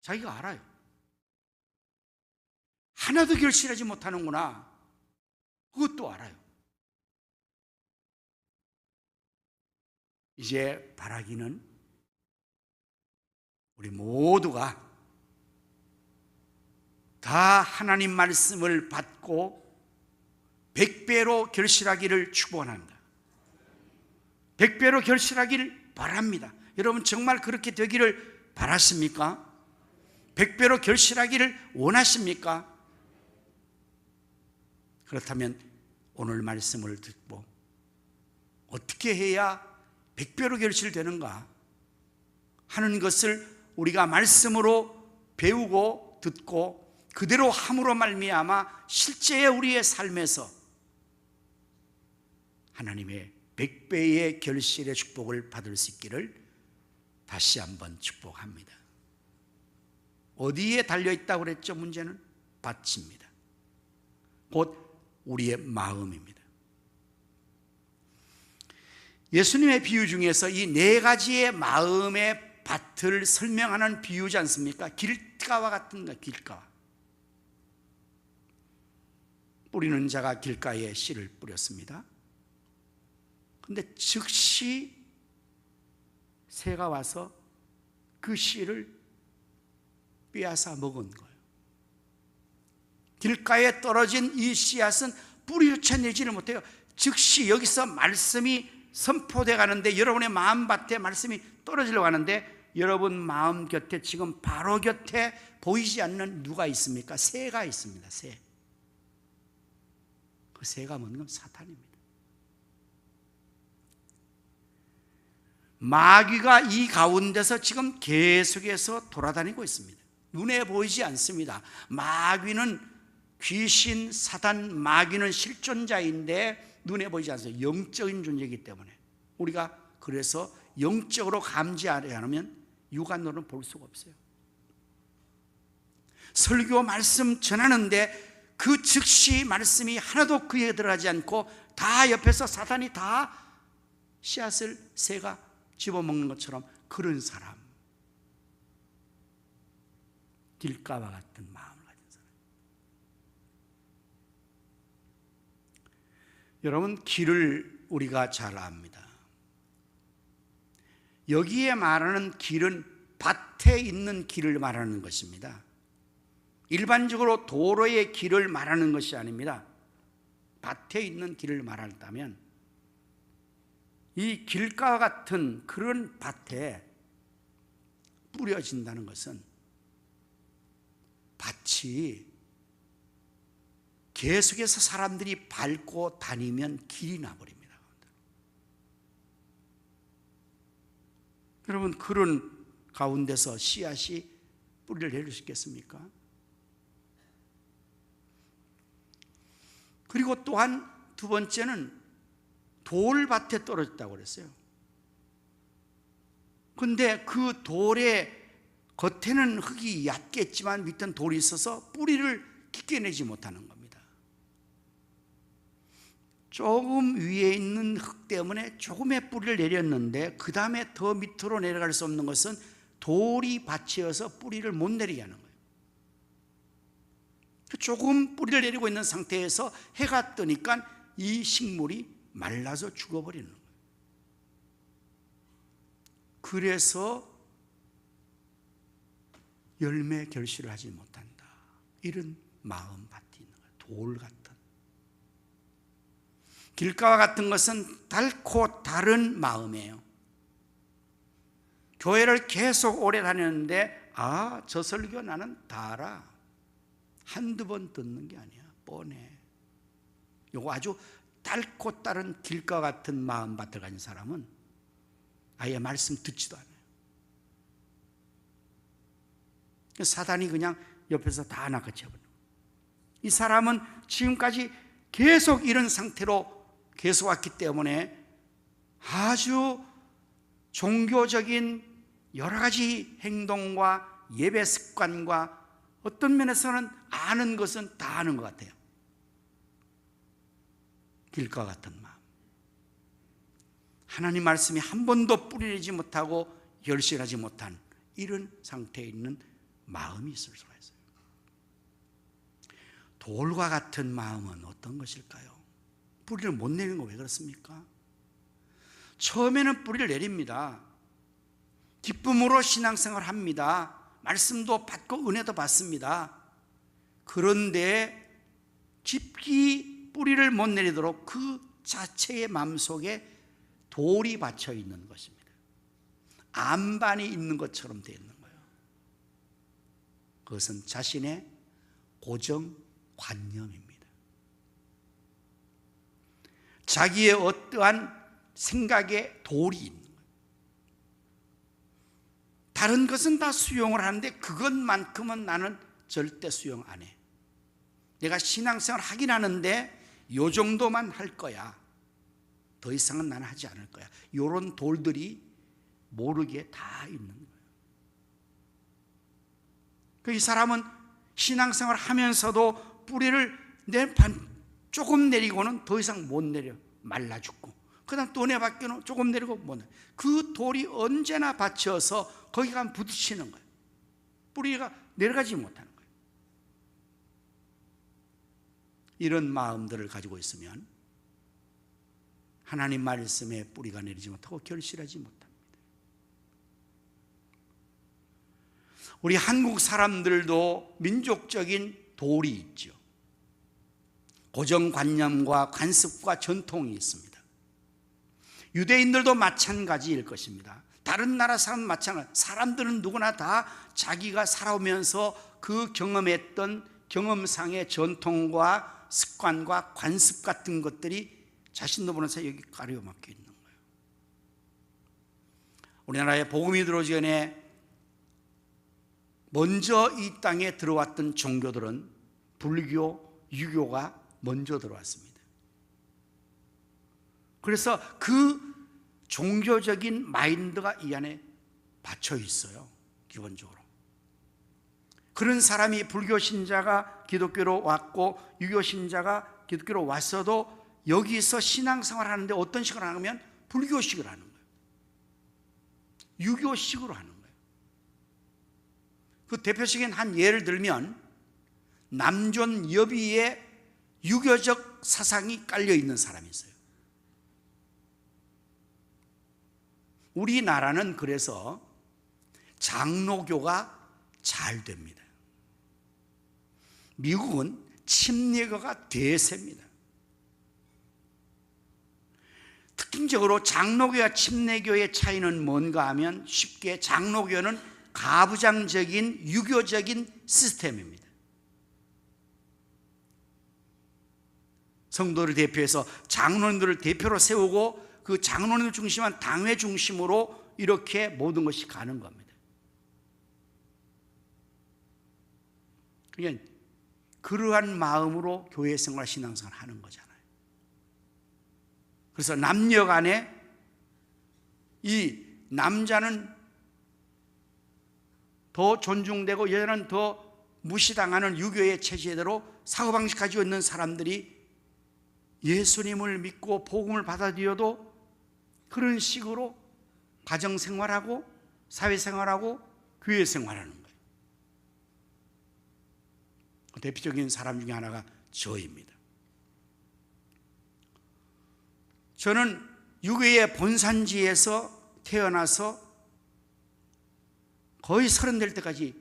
자기가 알아요. 하나도 결실하지 못하는구나. 그것도 알아요. 이제 바라기는 우리 모두가 다 하나님 말씀을 받고 100배로 결실하기를 축원합니다. 100배로 결실하기를 바랍니다. 여러분 정말 그렇게 되기를 바라십니까? 100배로 결실하기를 원하십니까? 그렇다면 오늘 말씀을 듣고 어떻게 해야 100배로 결실되는가 하는 것을 우리가 말씀으로 배우고 듣고 그대로 함으로 말미암아 실제의 우리의 삶에서 하나님의 100배의 결실의 축복을 받을 수 있기를 다시 한번 축복합니다. 어디에 달려있다고 그랬죠? 문제는 밭입니다. 곧 우리의 마음입니다. 예수님의 비유 중에서 이 네 가지의 마음의 밭을 설명하는 비유지 않습니까? 길가와 같은 거, 길가. 뿌리는 자가 길가에 씨를 뿌렸습니다. 근데 즉시 새가 와서 그 씨를 빼앗아 먹은 거예요. 길가에 떨어진 이 씨앗은 뿌리조차 내지를 못해요. 즉시 여기서 말씀이 선포돼 가는데 여러분의 마음밭에 말씀이 떨어지려고 하는데 여러분 마음 곁에 지금 바로 곁에 보이지 않는 누가 있습니까? 새가 있습니다. 새. 그 새가 뭔가 사탄입니다. 마귀가 이 가운데서 지금 계속해서 돌아다니고 있습니다. 눈에 보이지 않습니다. 마귀는 귀신, 사단, 마귀는 실존자인데 눈에 보이지 않습니다. 영적인 존재이기 때문에 우리가 그래서 영적으로 감지하지 않으면 육안으로는 볼 수가 없어요. 설교 말씀 전하는데 그 즉시 말씀이 하나도 그에 들어가지 않고 다 옆에서 사탄이 다 씨앗을 새가 집어먹는 것처럼 그런 사람, 길가와 같은 마음을 가진 사람. 여러분 길을 우리가 잘 압니다. 여기에 말하는 길은 밭에 있는 길을 말하는 것입니다. 일반적으로 도로의 길을 말하는 것이 아닙니다. 밭에 있는 길을 말한다면 이 길과 같은 그런 밭에 뿌려진다는 것은 밭이 계속해서 사람들이 밟고 다니면 길이 나버립니다. 여러분, 그런 가운데서 씨앗이 뿌리를 내릴 수 있겠습니까? 그리고 또한 두 번째는 돌밭에 떨어졌다고 그랬어요. 근데 그 돌의 겉에는 흙이 얕겠지만 밑에는 돌이 있어서 뿌리를 깊게 내지 못하는 겁니다. 조금 위에 있는 흙 때문에 조금의 뿌리를 내렸는데 그 다음에 더 밑으로 내려갈 수 없는 것은 돌이 받쳐서 뿌리를 못 내리게 하는 거예요. 조금 뿌리를 내리고 있는 상태에서 해가 뜨니까 이 식물이 말라서 죽어버리는 거예요. 그래서 열매 결실을 하지 못한다. 이런 마음밭이 있는 거예요. 돌 같은. 길가와 같은 것은 달고 다른 마음이에요. 교회를 계속 오래 다녔는데 저 설교 나는 다 알아. 한두 번 듣는 게 아니야. 뻔해. 요거 아주 달고 다른 길가 같은 마음밭을 가진 사람은 아예 말씀 듣지도 않아요. 사단이 그냥 옆에서 다 낚아채버려요. 이 사람은 지금까지 계속 이런 상태로 계속 왔기 때문에 아주 종교적인 여러 가지 행동과 예배 습관과 어떤 면에서는 아는 것은 다 아는 것 같아요. 길과 같은 마음. 하나님 말씀이 한 번도 뿌리내지 못하고 결실하지 못한 이런 상태에 있는 마음이 있을 수가 있어요. 돌과 같은 마음은 어떤 것일까요? 뿌리를 못 내리는 거 왜 그렇습니까? 처음에는 뿌리를 내립니다. 기쁨으로 신앙생활을 합니다. 말씀도 받고 은혜도 받습니다. 그런데 깊이 뿌리를 못 내리도록 그 자체의 마음속에 돌이 받쳐 있는 것입니다. 안반이 있는 것처럼 되어 있는 거예요. 그것은 자신의 고정관념입니다. 자기의 어떠한 생각에 돌이 있는 거예요. 다른 것은 다 수용을 하는데 그것만큼은 나는 절대 수용 안 해. 내가 신앙생활 하긴 하는데 요 정도만 할 거야. 더 이상은 나는 하지 않을 거야. 이런 돌들이 모르게 다 있는 거예요. 이 사람은 신앙생활 하면서도 뿌리를 조금 내리고는 더 이상 못 내려. 말라 죽고. 그 다음 또 내밖에는 조금 내리고 못 내려. 그 돌이 언제나 받쳐서 거기 가면 부딪히는 거예요. 뿌리가 내려가지 못하는 거예요. 이런 마음들을 가지고 있으면 하나님 말씀에 뿌리가 내리지 못하고 결실하지 못합니다. 우리 한국 사람들도 민족적인 돌이 있죠. 고정관념과 관습과 전통이 있습니다. 유대인들도 마찬가지일 것입니다. 다른 나라 사람은 마찬가지. 사람들은 누구나 다 자기가 살아오면서 그 경험했던 경험상의 전통과 습관과 관습 같은 것들이 자신도 모르는 사이에 여기 가려막혀 있는 거예요. 우리나라에 복음이 들어오기 전에 먼저 이 땅에 들어왔던 종교들은 불교, 유교가 먼저 들어왔습니다. 그래서 그 종교적인 마인드가 이 안에 받쳐 있어요. 기본적으로. 그런 사람이 불교 신자가 기독교로 왔고 유교 신자가 기독교로 왔어도 여기서 신앙생활 하는데 어떤 식으로 하냐면 불교식으로 하는 거예요. 유교식으로 하는 거예요. 그 대표적인 한 예를 들면 남존 여비에 유교적 사상이 깔려 있는 사람이 있어요. 우리나라는 그래서 장로교가 잘 됩니다. 미국은 침례교가 대세입니다. 특징적으로 장로교와 침례교의 차이는 뭔가 하면 쉽게 장로교는 가부장적인 유교적인 시스템입니다. 성도를 대표해서 장로님들을 대표로 세우고 그 장로님을 중심한 당회 중심으로 이렇게 모든 것이 가는 겁니다. 그냥 그러한 마음으로 교회 생활, 신앙생활을 하는 거잖아요. 그래서 남녀 간에 이 남자는 더 존중되고 여자는 더 무시당하는 유교의 체제대로 사고방식 가지고 있는 사람들이 예수님을 믿고 복음을 받아들여도 그런 식으로 가정생활하고 사회생활하고 교회생활하는 거예요. 대표적인 사람 중에 하나가 저입니다. 저는 유교의 본산지에서 태어나서 거의 30 될 때까지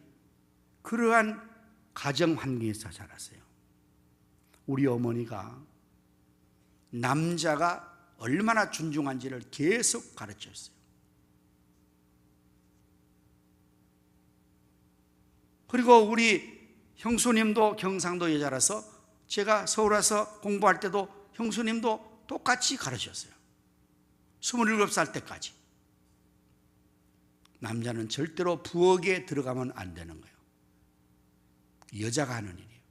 그러한 가정 환경에서 자랐어요. 우리 어머니가 남자가 얼마나 존중한지를 계속 가르쳤어요. 그리고 우리 형수님도 경상도 여자라서 제가 서울 와서 공부할 때도 형수님도 똑같이 가르쳤어요. 27살 때까지. 남자는 절대로 부엌에 들어가면 안 되는 거예요. 여자가 하는 일이에요.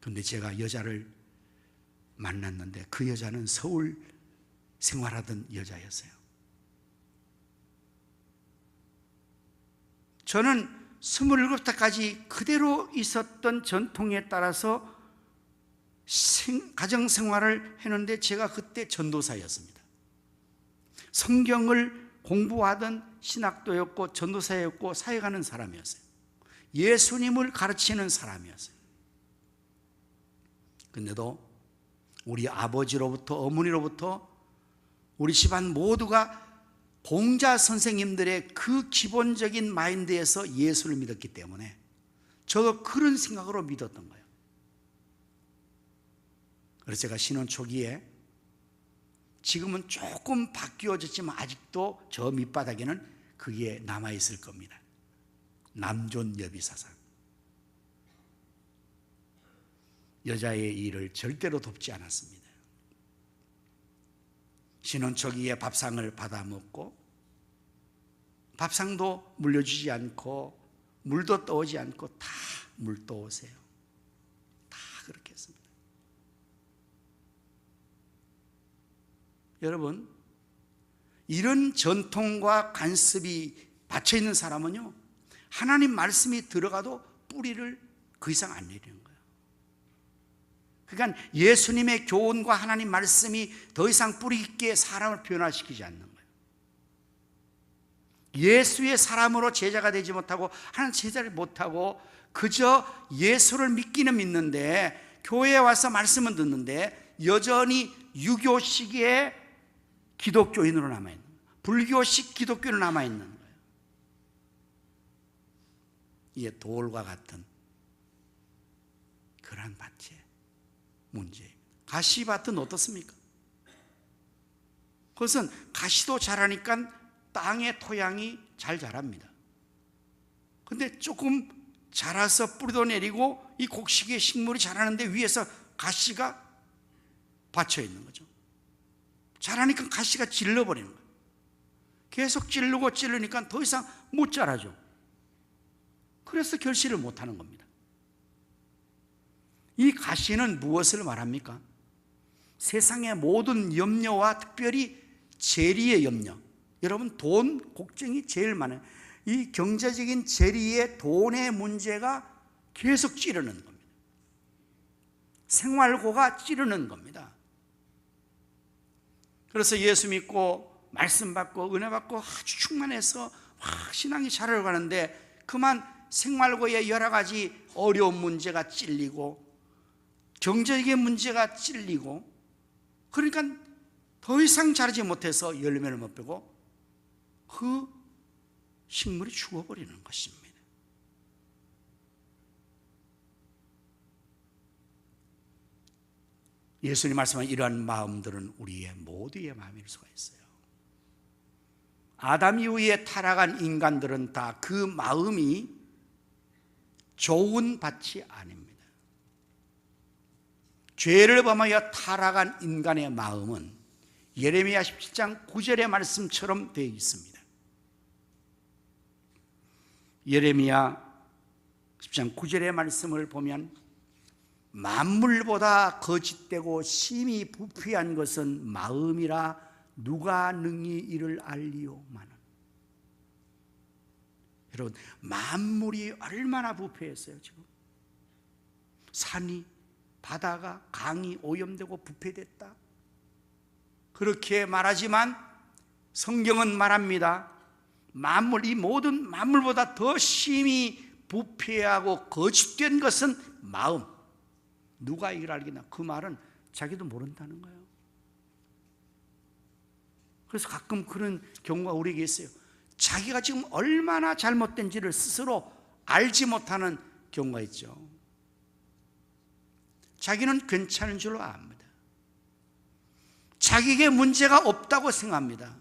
그런데 제가 여자를 만났는데 그 여자는 서울 생활하던 여자였어요. 저는 27살까지 그대로 있었던 전통에 따라서 가정생활을 했는데 제가 그때 전도사였습니다. 성경을 공부하던 신학도였고 전도사였고 사역하는 사람이었어요. 예수님을 가르치는 사람이었어요. 근데도 우리 아버지로부터 어머니로부터 우리 집안 모두가 공자 선생님들의 그 기본적인 마인드에서 예수를 믿었기 때문에 저도 그런 생각으로 믿었던 거예요. 그래서 제가 신혼 초기에 지금은 조금 바뀌어졌지만 아직도 저 밑바닥에는 그게 남아있을 겁니다. 남존여비 사상. 여자의 일을 절대로 돕지 않았습니다. 신혼 초기에 밥상을 받아 먹고 밥상도 물려주지 않고 물도 떠오지 않고 다 물 떠오세요. 다 그렇게 했습니다. 여러분, 이런 전통과 관습이 받쳐 있는 사람은요, 하나님 말씀이 들어가도 뿌리를 그 이상 안 내리는 거예요. 그러니까 예수님의 교훈과 하나님 말씀이 더 이상 뿌리 있게 사람을 변화시키지 않는 거예요. 예수의 사람으로 제자가 되지 못하고 하나님 제자를 못하고 그저 예수를 믿기는 믿는데 교회에 와서 말씀은 듣는데 여전히 유교식의 기독교인으로 남아있는 거예요. 불교식 기독교인으로 남아있는 거예요. 이게 돌과 같은 그러한 밭의 문제입니다. 가시밭은 어떻습니까? 그것은 가시도 자라니까 땅의 토양이 잘 자랍니다. 근데 조금 자라서 뿌리도 내리고 이 곡식의 식물이 자라는데 위에서 가시가 받쳐 있는 거죠. 자라니까 가시가 질러버리는 거예요. 계속 찌르고 찌르니까 더 이상 못 자라죠. 그래서 결실을 못하는 겁니다. 이 가시는 무엇을 말합니까? 세상의 모든 염려와 특별히 재리의 염려. 여러분, 돈 걱정이 제일 많아요. 이 경제적인 재리의 돈의 문제가 계속 찌르는 겁니다. 생활고가 찌르는 겁니다. 그래서 예수 믿고 말씀 받고 은혜 받고 아주 충만해서 신앙이 잘 흘러가는데 그만 생활고의 여러 가지 어려운 문제가 찔리고 경제적인 문제가 찔리고 그러니까 더 이상 자라지 못해서 열매를 못 빼고 그 식물이 죽어버리는 것입니다. 예수님 말씀한 이러한 마음들은 우리의 모두의 마음일 수가 있어요. 아담 이후에 타락한 인간들은 다 그 마음이 좋은 밭이 아닙니다. 죄를 범하여 타락한 인간의 마음은 예레미야 17장 9절의 말씀처럼 되어 있습니다. 예레미야 10장 9절의 말씀을 보면 만물보다 거짓되고 심히 부패한 것은 마음이라 누가 능히 이를 알리오마는. 여러분, 만물이 얼마나 부패했어요. 지금 산이, 바다가, 강이 오염되고 부패됐다, 그렇게 말하지만 성경은 말합니다. 만물, 이 모든 만물보다 더 심히 부패하고 거짓된 것은 마음. 누가 이걸 알겠나? 그 말은 자기도 모른다는 거예요. 그래서 가끔 그런 경우가 우리에게 있어요. 자기가 지금 얼마나 잘못된지를 스스로 알지 못하는 경우가 있죠. 자기는 괜찮은 줄로 압니다. 자기에게 문제가 없다고 생각합니다.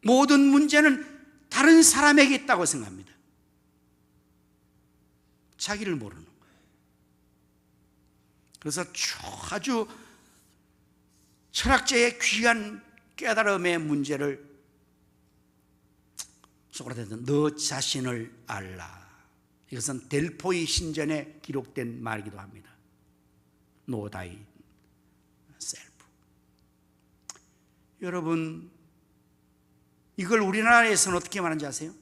모든 문제는 다른 사람에게 있다고 생각합니다. 자기를 모르는 거예요. 그래서 아주 철학자의 귀한 깨달음의 문제를 소크라테스는 너 자신을 알라. 이것은 델포이 신전에 기록된 말이기도 합니다. Know thyself. 여러분, 이걸 우리나라에서는 어떻게 말하는지 아세요?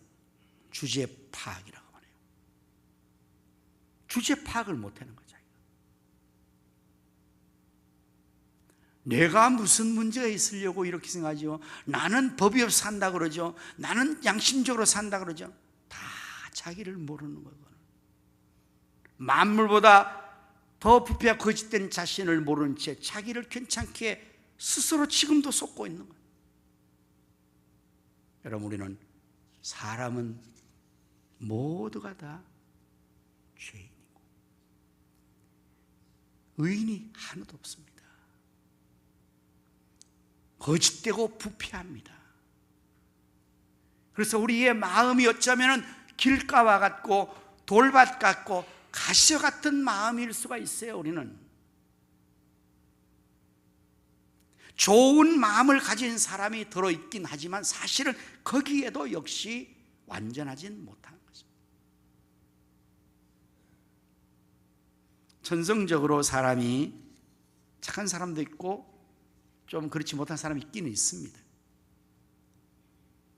주제 파악이라고 말해요. 주제 파악을 못하는 거죠. 내가 무슨 문제가 있으려고 이렇게 생각하죠. 나는 법이 없어 산다 그러죠. 나는 양심적으로 산다 그러죠. 다 자기를 모르는 거예요. 만물보다 더 부패하고 거짓된 자신을 모르는 채 자기를 괜찮게 스스로 지금도 쏟고 있는 거예요. 여러분, 우리는 사람은 모두가 다 죄인이고 의인이 하나도 없습니다. 거짓되고 부패합니다. 그래서 우리의 마음이 어쩌면 길가와 같고 돌밭 같고 가시와 같은 마음일 수가 있어요. 우리는 좋은 마음을 가진 사람이 들어있긴 하지만 사실은 거기에도 역시 완전하진 못한 것입니다. 전성적으로 사람이 착한 사람도 있고 좀 그렇지 못한 사람이 있기는 있습니다.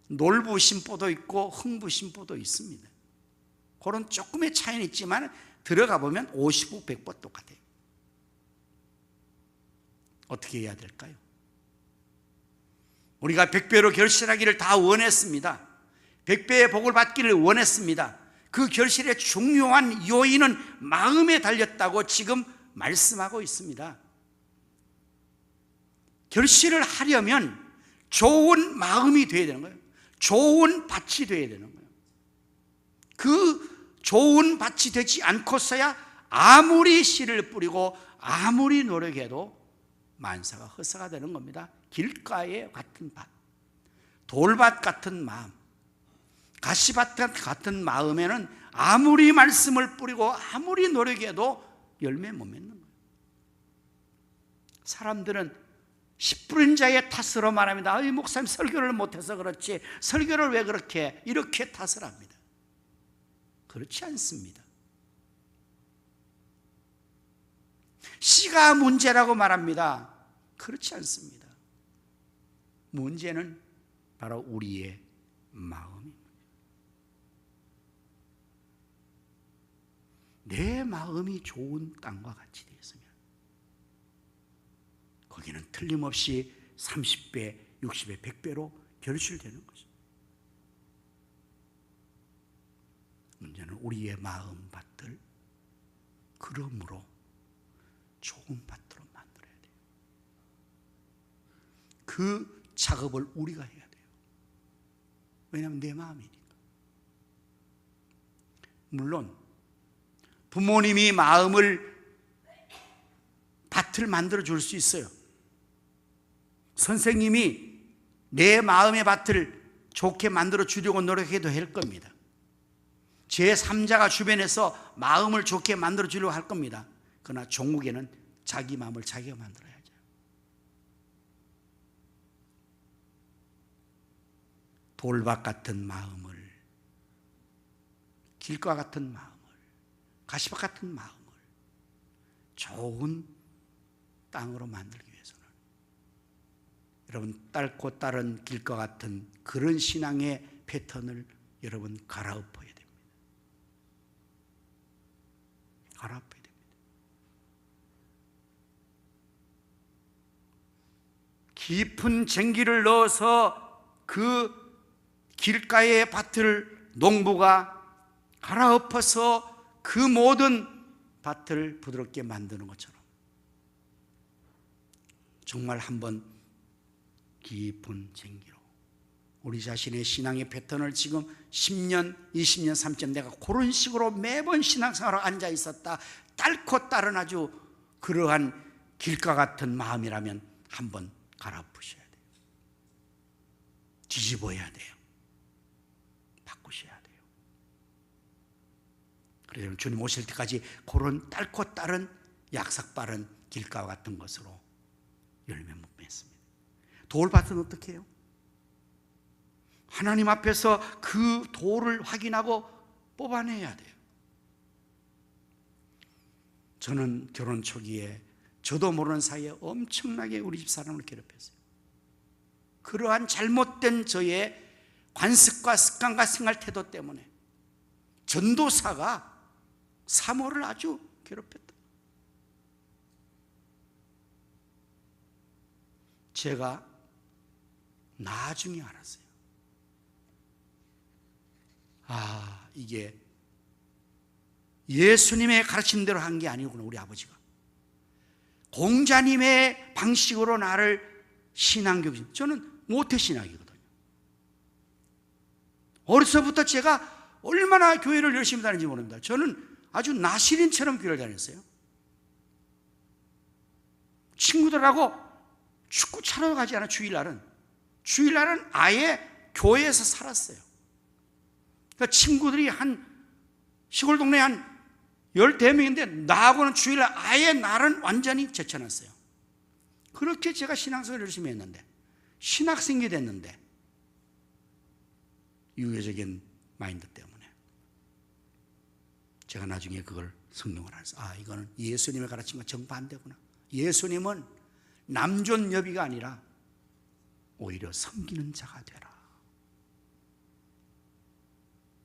놀부심보도 있고 흥부심보도 있습니다. 그런 조금의 차이는 있지만 들어가 보면 50부 100부 똑같아요. 어떻게 해야 될까요? 우리가 100배로 결실하기를 다 원했습니다. 100배의 복을 받기를 원했습니다. 그 결실의 중요한 요인은 마음에 달렸다고 지금 말씀하고 있습니다. 결실을 하려면 좋은 마음이 되어야 되는 거예요. 좋은 밭이 되어야 되는 거예요. 그 좋은 밭이 되지 않고서야 아무리 씨를 뿌리고 아무리 노력해도 만사가 허사가 되는 겁니다. 길가에 같은 밭, 돌밭 같은 마음, 가시밭 같은 마음에는 아무리 말씀을 뿌리고 아무리 노력해도 열매 못 맺는 거예요. 사람들은 씨 뿌린 자의 탓으로 말합니다. 이 목사님 설교를 못해서 그렇지, 설교를 왜 그렇게 이렇게 탓을 합니다. 그렇지 않습니다. 씨가 문제라고 말합니다. 그렇지 않습니다. 문제는 바로 우리의 마음입니다. 내 마음이 좋은 땅과 같이 되었으면 거기는 틀림없이 30배, 60배, 100배로 결실되는 것입니다. 문제는 우리의 마음밭을 그러므로 좋은 밭으로 만들어야 돼요. 그 작업을 우리가 해야 돼요. 왜냐하면 내 마음이니까. 물론 부모님이 밭을 만들어 줄 수 있어요. 선생님이 내 마음의 밭을 좋게 만들어 주려고 노력해도 할 겁니다. 제3자가 주변에서 마음을 좋게 만들어 주려고 할 겁니다. 그러나 종국에는 자기 마음을 자기가 만들어야죠. 돌밭 같은 마음을, 길가 같은 마음을, 가시밭 같은 마음을 좋은 땅으로 만들기 위해서는 여러분 딸고 다른 길과 같은 그런 신앙의 패턴을 여러분 갈아엎어야 됩니다. 갈아엎어야 됩니다. 깊은 쟁기를 넣어서 그 길가의 밭을 농부가 갈아엎어서 그 모든 밭을 부드럽게 만드는 것처럼 정말 한번 깊은 쟁기로 우리 자신의 신앙의 패턴을 지금 10년, 20년, 30년 내가 그런 식으로 매번 신앙생활에 앉아 있었다, 딸코 딸은 아주 그러한 길가 같은 마음이라면 한번 갈아엎으셔야 돼요. 뒤집어야 돼요. 바꾸셔야 돼요. 그래서 주님 오실 때까지 그런 딸코 딸은 약삭빠른 길가 같은 것으로 열매 못 맺습니다. 돌밭은 어떻게 해요? 하나님 앞에서 그 돌을 확인하고 뽑아내야 돼요. 저는 결혼 초기에 저도 모르는 사이에 엄청나게 우리 집 사람을 괴롭혔어요. 그러한 잘못된 저의 관습과 습관과 생활 태도 때문에 전도사가 사모를 아주 괴롭혔다. 제가 나중에 알았어요. 이게 예수님의 가르친 대로 한 게 아니구나. 우리 아버지가 공자님의 방식으로 나를 신앙교육, 저는 모태신앙이거든요. 어려서부터 제가 얼마나 교회를 열심히 다니는지 모릅니다. 저는 아주 나시린처럼 교회를 다녔어요. 친구들하고 축구 차러 가지 않아. 주일날은 아예 교회에서 살았어요. 그러니까 친구들이 한 시골 동네에 한 14명인데 나하고는 주일날 아예 날은 완전히 제쳐놨어요. 그렇게 제가 신앙생활을 열심히 했는데, 신학생이 됐는데 유교적인 마인드 때문에 제가 나중에 그걸 성령을 알았어요. 이거는 예수님의 가르침과 정반대구나. 예수님은 남존여비가 아니라 오히려 섬기는 자가 되라.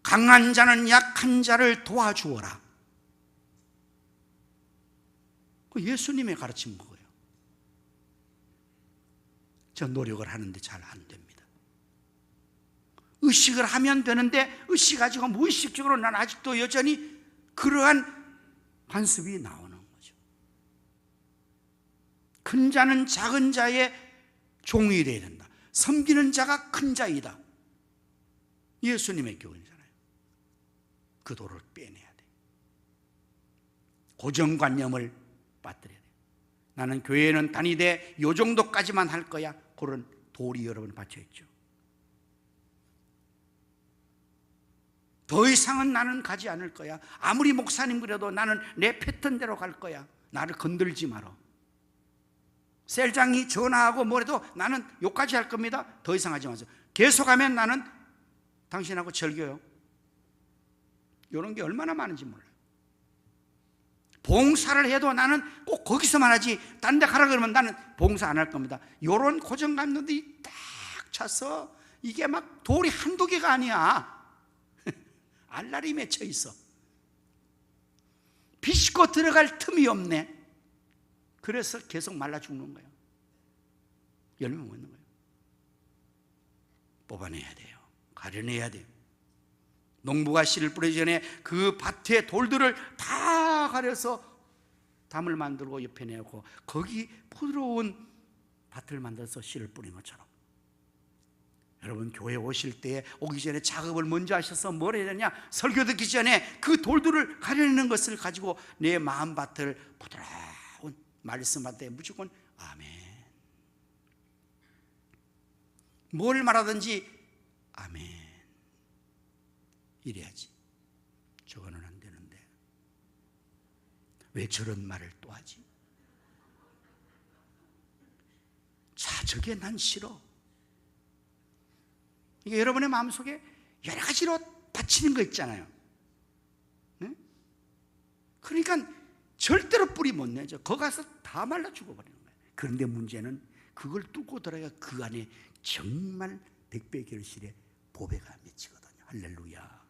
강한 자는 약한 자를 도와주어라. 그 예수님의 가르침 그거예요. 저 노력을 하는데 잘 안 됩니다. 의식을 하면 되는데 의식 가지고 무의식적으로 난 아직도 여전히 그러한 관습이 나오는 거죠. 큰 자는 작은 자의 종이 되어야 된다. 섬기는 자가 큰 자이다. 예수님의 교훈이잖아요. 그 도를 빼내야 돼. 고정관념을 빠뜨려야 돼. 나는 교회는 다니되 요 정도까지만 할 거야. 그런 돌이 여러분 받쳐있죠. 더 이상은 나는 가지 않을 거야. 아무리 목사님 그래도 나는 내 패턴대로 갈 거야. 나를 건들지 마라. 셀장이 전화하고 뭐래도 나는 욕까지 할 겁니다. 더 이상 하지 마세요. 계속하면 나는 당신하고 절교요. 이런 게 얼마나 많은지 몰라요. 봉사를 해도 나는 꼭 거기서만 하지 딴 데 가라 그러면 나는 봉사 안 할 겁니다. 이런 고정관념들이 딱 차서 이게 막 돌이 한두 개가 아니야. 알알이 맺혀 있어. 비집고 들어갈 틈이 없네. 그래서 계속 말라 죽는 거예요. 열매 못 있는 거예요. 뽑아내야 돼요. 가려내야 돼요. 농부가 씨를 뿌리기 전에 그 밭의 돌들을 다 가려서 담을 만들고 옆에 내고 거기 부드러운 밭을 만들어서 씨를 뿌린 것처럼 여러분 교회 오실 때 오기 전에 작업을 먼저 하셔서 뭘 해야 되냐? 설교 듣기 전에 그 돌들을 가려내는 것을 가지고 내 마음밭을 부드러운 말씀밭에 무조건 아멘. 뭘 말하든지 아멘 이래야지. 저거는 안 되는데 왜 저런 말을 또 하지? 자, 저게 난 싫어. 이게 여러분의 마음속에 여러 가지로 바치는 거 있잖아요. 네? 그러니까 절대로 뿌리 못 내죠. 거기 가서 다 말라 죽어버리는 거예요. 그런데 문제는 그걸 뚫고 들어야 그 안에 정말 백배 결실의 보배가 맺히거든요. 할렐루야.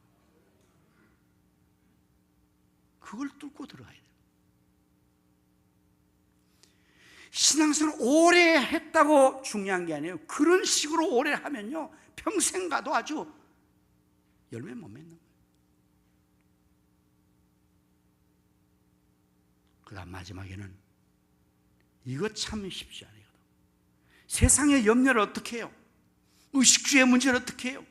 그걸 뚫고 들어가야 돼요. 신앙생활 오래 했다고 중요한 게 아니에요. 그런 식으로 오래 하면요 평생 가도 아주 열매 못 맺는 거예요. 그 다음 마지막에는 이거 참 쉽지 않아요. 세상의 염려를 어떻게 해요? 의식주의 문제를 어떻게 해요?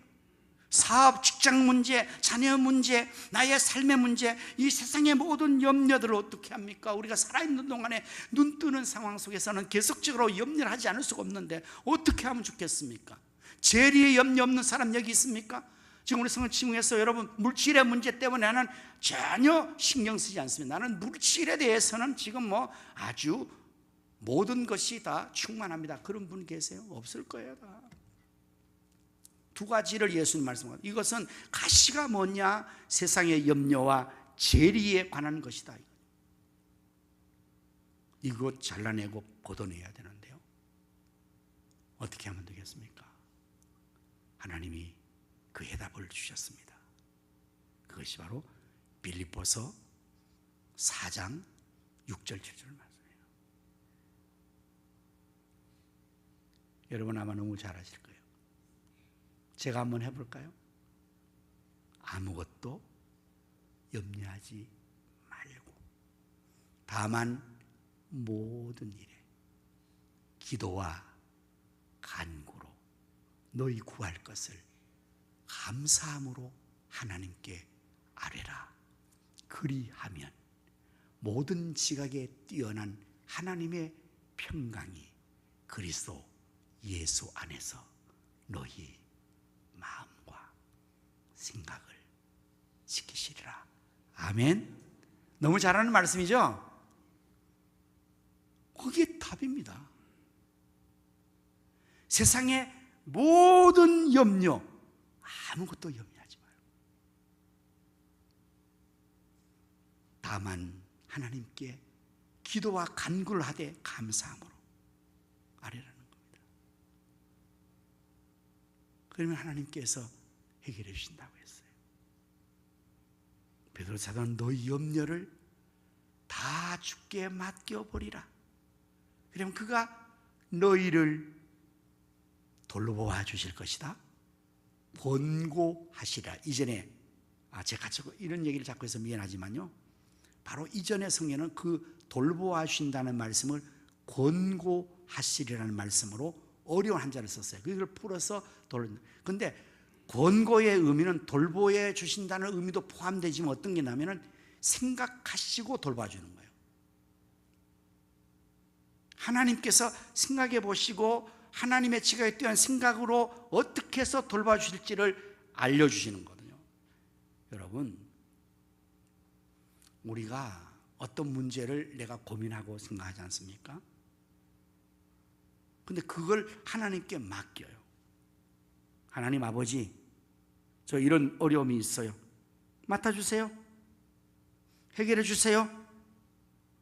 사업, 직장 문제, 자녀 문제, 나의 삶의 문제, 이 세상의 모든 염려들을 어떻게 합니까? 우리가 살아있는 동안에 눈 뜨는 상황 속에서는 계속적으로 염려를 하지 않을 수가 없는데 어떻게 하면 좋겠습니까? 재리에 염려 없는 사람 여기 있습니까? 지금 우리 성지중에서 여러분 물질의 문제 때문에 나는 전혀 신경 쓰지 않습니다. 나는 물질에 대해서는 지금 뭐 아주 모든 것이 다 충만합니다. 그런 분 계세요? 없을 거예요. 다. 두 가지를 예수님 말씀하셨습니다. 이것은 가시가 뭐냐? 세상의 염려와 재리에 관한 것이다. 이것 잘라내고 걷어내야 되는데요. 어떻게 하면 되겠습니까? 하나님이 그 해답을 주셨습니다. 그것이 바로 빌립보서 4장 6절 7절 말씀이에요. 여러분 아마 너무 잘 아실 거예요. 제가 한번 해볼까요? 아무것도 염려하지 말고 다만 모든 일에 기도와 간구로 너희 구할 것을 감사함으로 하나님께 아뢰라. 그리하면 모든 지각에 뛰어난 하나님의 평강이 그리스도 예수 안에서 너희 마음과 생각을 지키시리라. 아멘. 너무 잘하는 말씀이죠? 그게 답입니다. 세상의 모든 염려, 아무것도 염려하지 마요. 다만 하나님께 기도와 간구를 하되 감사함으로 아뢰라는 겁니다. 그러면 하나님께서 해결해 주신다고 했어요. 베드로 사도는 너희 염려를 다 주께 맡겨버리라. 그러면 그가 너희를 돌보아 주실 것이다. 권고하시라. 이전에 제가 이런 얘기를 자꾸 해서 미안하지만요, 바로 이전의 성경은 그 돌보아 주신다는 말씀을 권고하시리라는 말씀으로 어려운 한자를 썼어요. 그걸 풀어서 근데 권고의 의미는 돌보아 주신다는 의미도 포함되지만 어떤 게 나면은 생각하시고 돌봐주는 거예요. 하나님께서 생각해 보시고 하나님의 지각에 뛰어난 생각으로 어떻게 해서 돌봐주실지를 알려주시는 거거든요. 여러분, 우리가 어떤 문제를 내가 고민하고 생각하지 않습니까? 근데 그걸 하나님께 맡겨요. 하나님 아버지, 저 이런 어려움이 있어요. 맡아주세요. 해결해 주세요.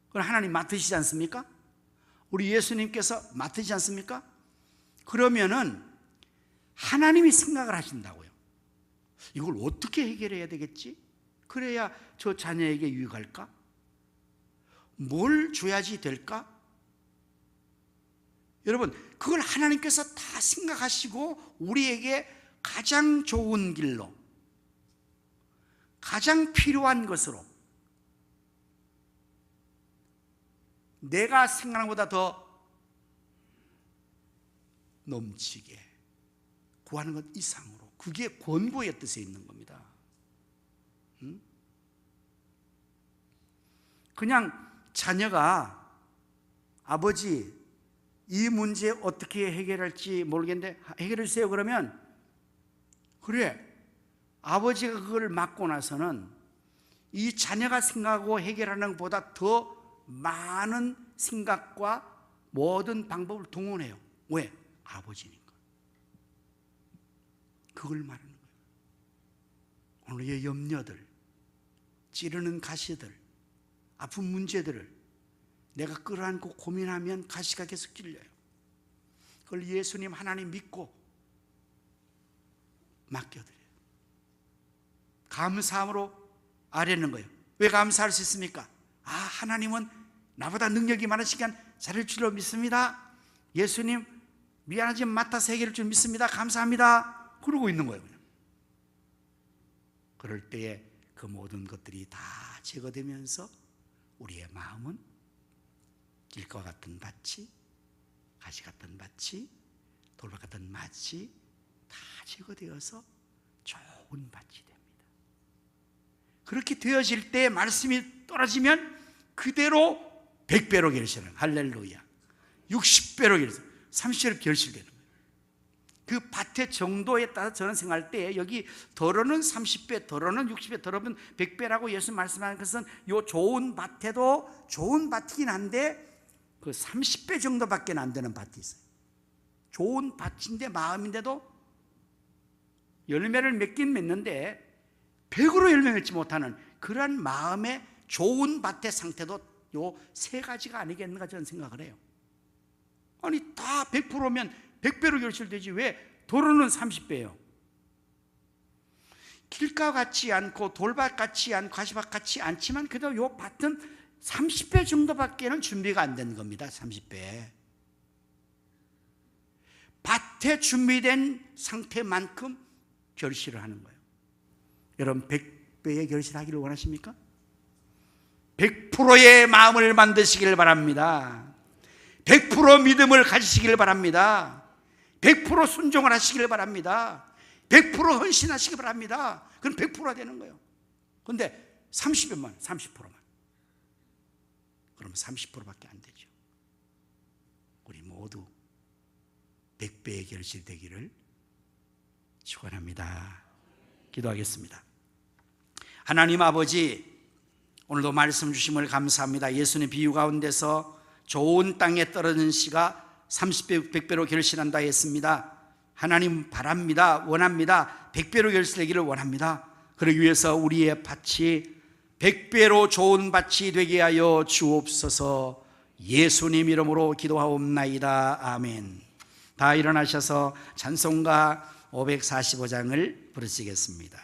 그걸 하나님 맡으시지 않습니까? 우리 예수님께서 맡으시지 않습니까? 그러면은 하나님이 생각을 하신다고요. 이걸 어떻게 해결해야 되겠지? 그래야 저 자녀에게 유익할까? 뭘 줘야지 될까? 여러분, 그걸 하나님께서 다 생각하시고 우리에게 가장 좋은 길로, 가장 필요한 것으로, 내가 생각한 것보다 더 넘치게 구하는 것 이상으로, 그게 권고의 뜻에 있는 겁니다. 그냥 자녀가 아버지 이 문제 어떻게 해결할지 모르겠는데 해결해 주세요 그러면, 그래, 아버지가 그걸 맡고 나서는 이 자녀가 생각하고 해결하는 것보다 더 많은 생각과 모든 방법을 동원해요. 왜? 아버지니까. 그걸 말하는 거예요. 오늘의 염려들, 찌르는 가시들, 아픈 문제들을 내가 끌어안고 고민하면 가시가 계속 찔려요. 그걸 예수님 하나님 믿고 맡겨드려요. 감사함으로 아뢰는 거예요. 왜 감사할 수 있습니까? 아, 하나님은 나보다 능력이 많으시니까 잘할 줄로 믿습니다. 예수님 미안하지만 맡아서 해결할 줄 믿습니다. 감사합니다. 그러고 있는 거예요. 그냥. 그럴 때에 그 모든 것들이 다 제거되면서 우리의 마음은 길과 같은 밭이, 가시 같은 밭이, 돌밭 같은 밭이 다 제거되어서 좋은 밭이 됩니다. 그렇게 되어질 때 말씀이 떨어지면 그대로 100배로 결실하는, 할렐루야, 60배로 결실, 30배로 결실되는 거예요. 그 밭의 정도에 따라 저는 생각할 때 여기 더러는 30배, 더러는 60배, 더러는 100배라고 예수 말씀하는 것은 요 좋은 밭에도 좋은 밭이긴 한데 그 30배 정도밖에 안 되는 밭이 있어요. 좋은 밭인데 마음인데도 열매를 맺긴 맺는데 100으로 열매 맺지 못하는 그러한 마음의 좋은 밭의 상태도 요 세 가지가 아니겠는가 저는 생각을 해요. 아니 다 100%면 100배로 결실되지 왜 도로는 30배예요. 길가 같지 않고 돌밭 같지 않고 가시밭 같지 않지만 그래도 요 밭은 30배 정도밖에는 준비가 안 된 겁니다. 30배. 밭에 준비된 상태만큼 결실을 하는 거예요. 여러분 100배의 결실하기를 원하십니까? 100%의 마음을 만드시길 바랍니다. 100% 믿음을 가지시길 바랍니다. 100% 순종을 하시길 바랍니다. 100% 헌신하시기 바랍니다. 그럼 100%가 되는 거예요. 그런데 30배만, 30%만. 그러면 30%밖에 안 되죠. 우리 모두 100배의 결실되기를 축원합니다. 기도하겠습니다. 하나님 아버지, 오늘도 말씀 주심을 감사합니다. 예수님 비유 가운데서 좋은 땅에 떨어진 씨가 30배, 100배로 결실한다 했습니다. 하나님 바랍니다. 원합니다. 100배로 결실되기를 원합니다. 그러기 위해서 우리의 밭이 100배로 좋은 밭이 되게 하여 주옵소서. 예수님 이름으로 기도하옵나이다. 아멘. 다 일어나셔서 찬송가 545장을 부르시겠습니다.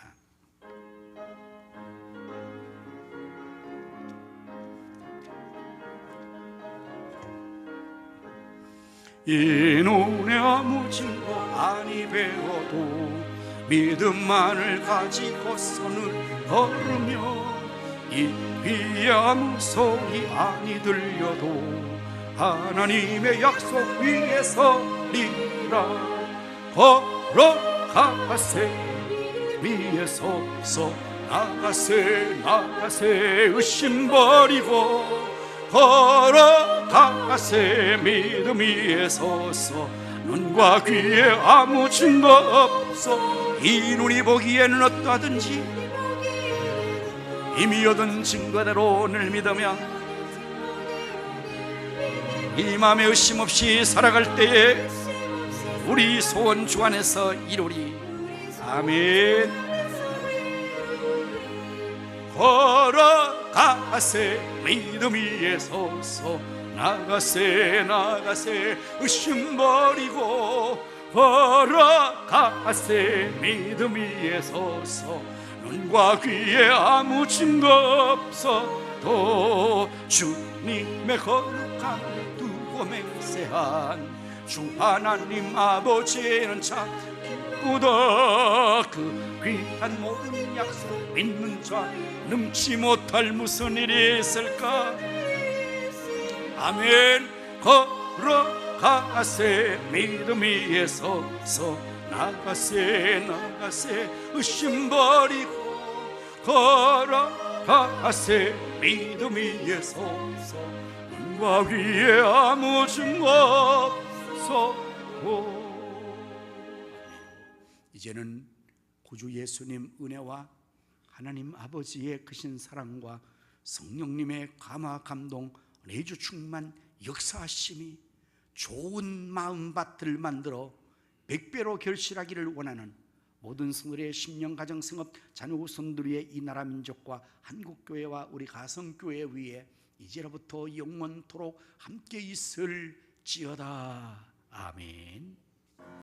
이 눈에 아무 증거 아니 배워도 믿음만을 가지고서는 걸으며 이 귀에 아무 소리 아니 들려도 하나님의 약속 위에 서리라. 걸어가세 위에 서서 나가세 나가세 의심 버리고 걸어가세 믿음 위에 서서 눈과 귀에 아무 증거 없어 이 눈이 보기에는 어떠하든지 이미 얻은 증거대로 오늘 믿으며 이 마음에 의심 없이 살아갈 때에 우리 소원 주 안에서 이루리. 아멘. 걸어가세 믿음 위에 서서 나가세 나가세 의심 버리고 걸어가세 믿음 위에 서서 눈과 귀에 아무 증거 없어도 주님의 거룩함을 두고 맹세한 주 하나님 아버지는 참 기쁘다. 그 귀한 모든 약속 믿는 자 능치 못할 무슨 일이 있을까. 아멘. 걸어가 걸어가세 믿음 위에 서서 나가세 의심 버리고 걸어가세 믿음 위에 서서 눈과 위에 아무 증거 없었고. 이제는 구주 예수님 은혜와 하나님 아버지의 크신 사랑과 성령님의 감화 감동 내주 충만 역사하심이 좋은 마음밭을 만들어 100배로 결실하기를 원하는 모든 성도의 심령 가정 성업 자녀 후손들 위해 이 나라 민족과 한국교회와 우리 가성교회 위에 이제로부터 영원토록 함께 있을지어다. 아멘.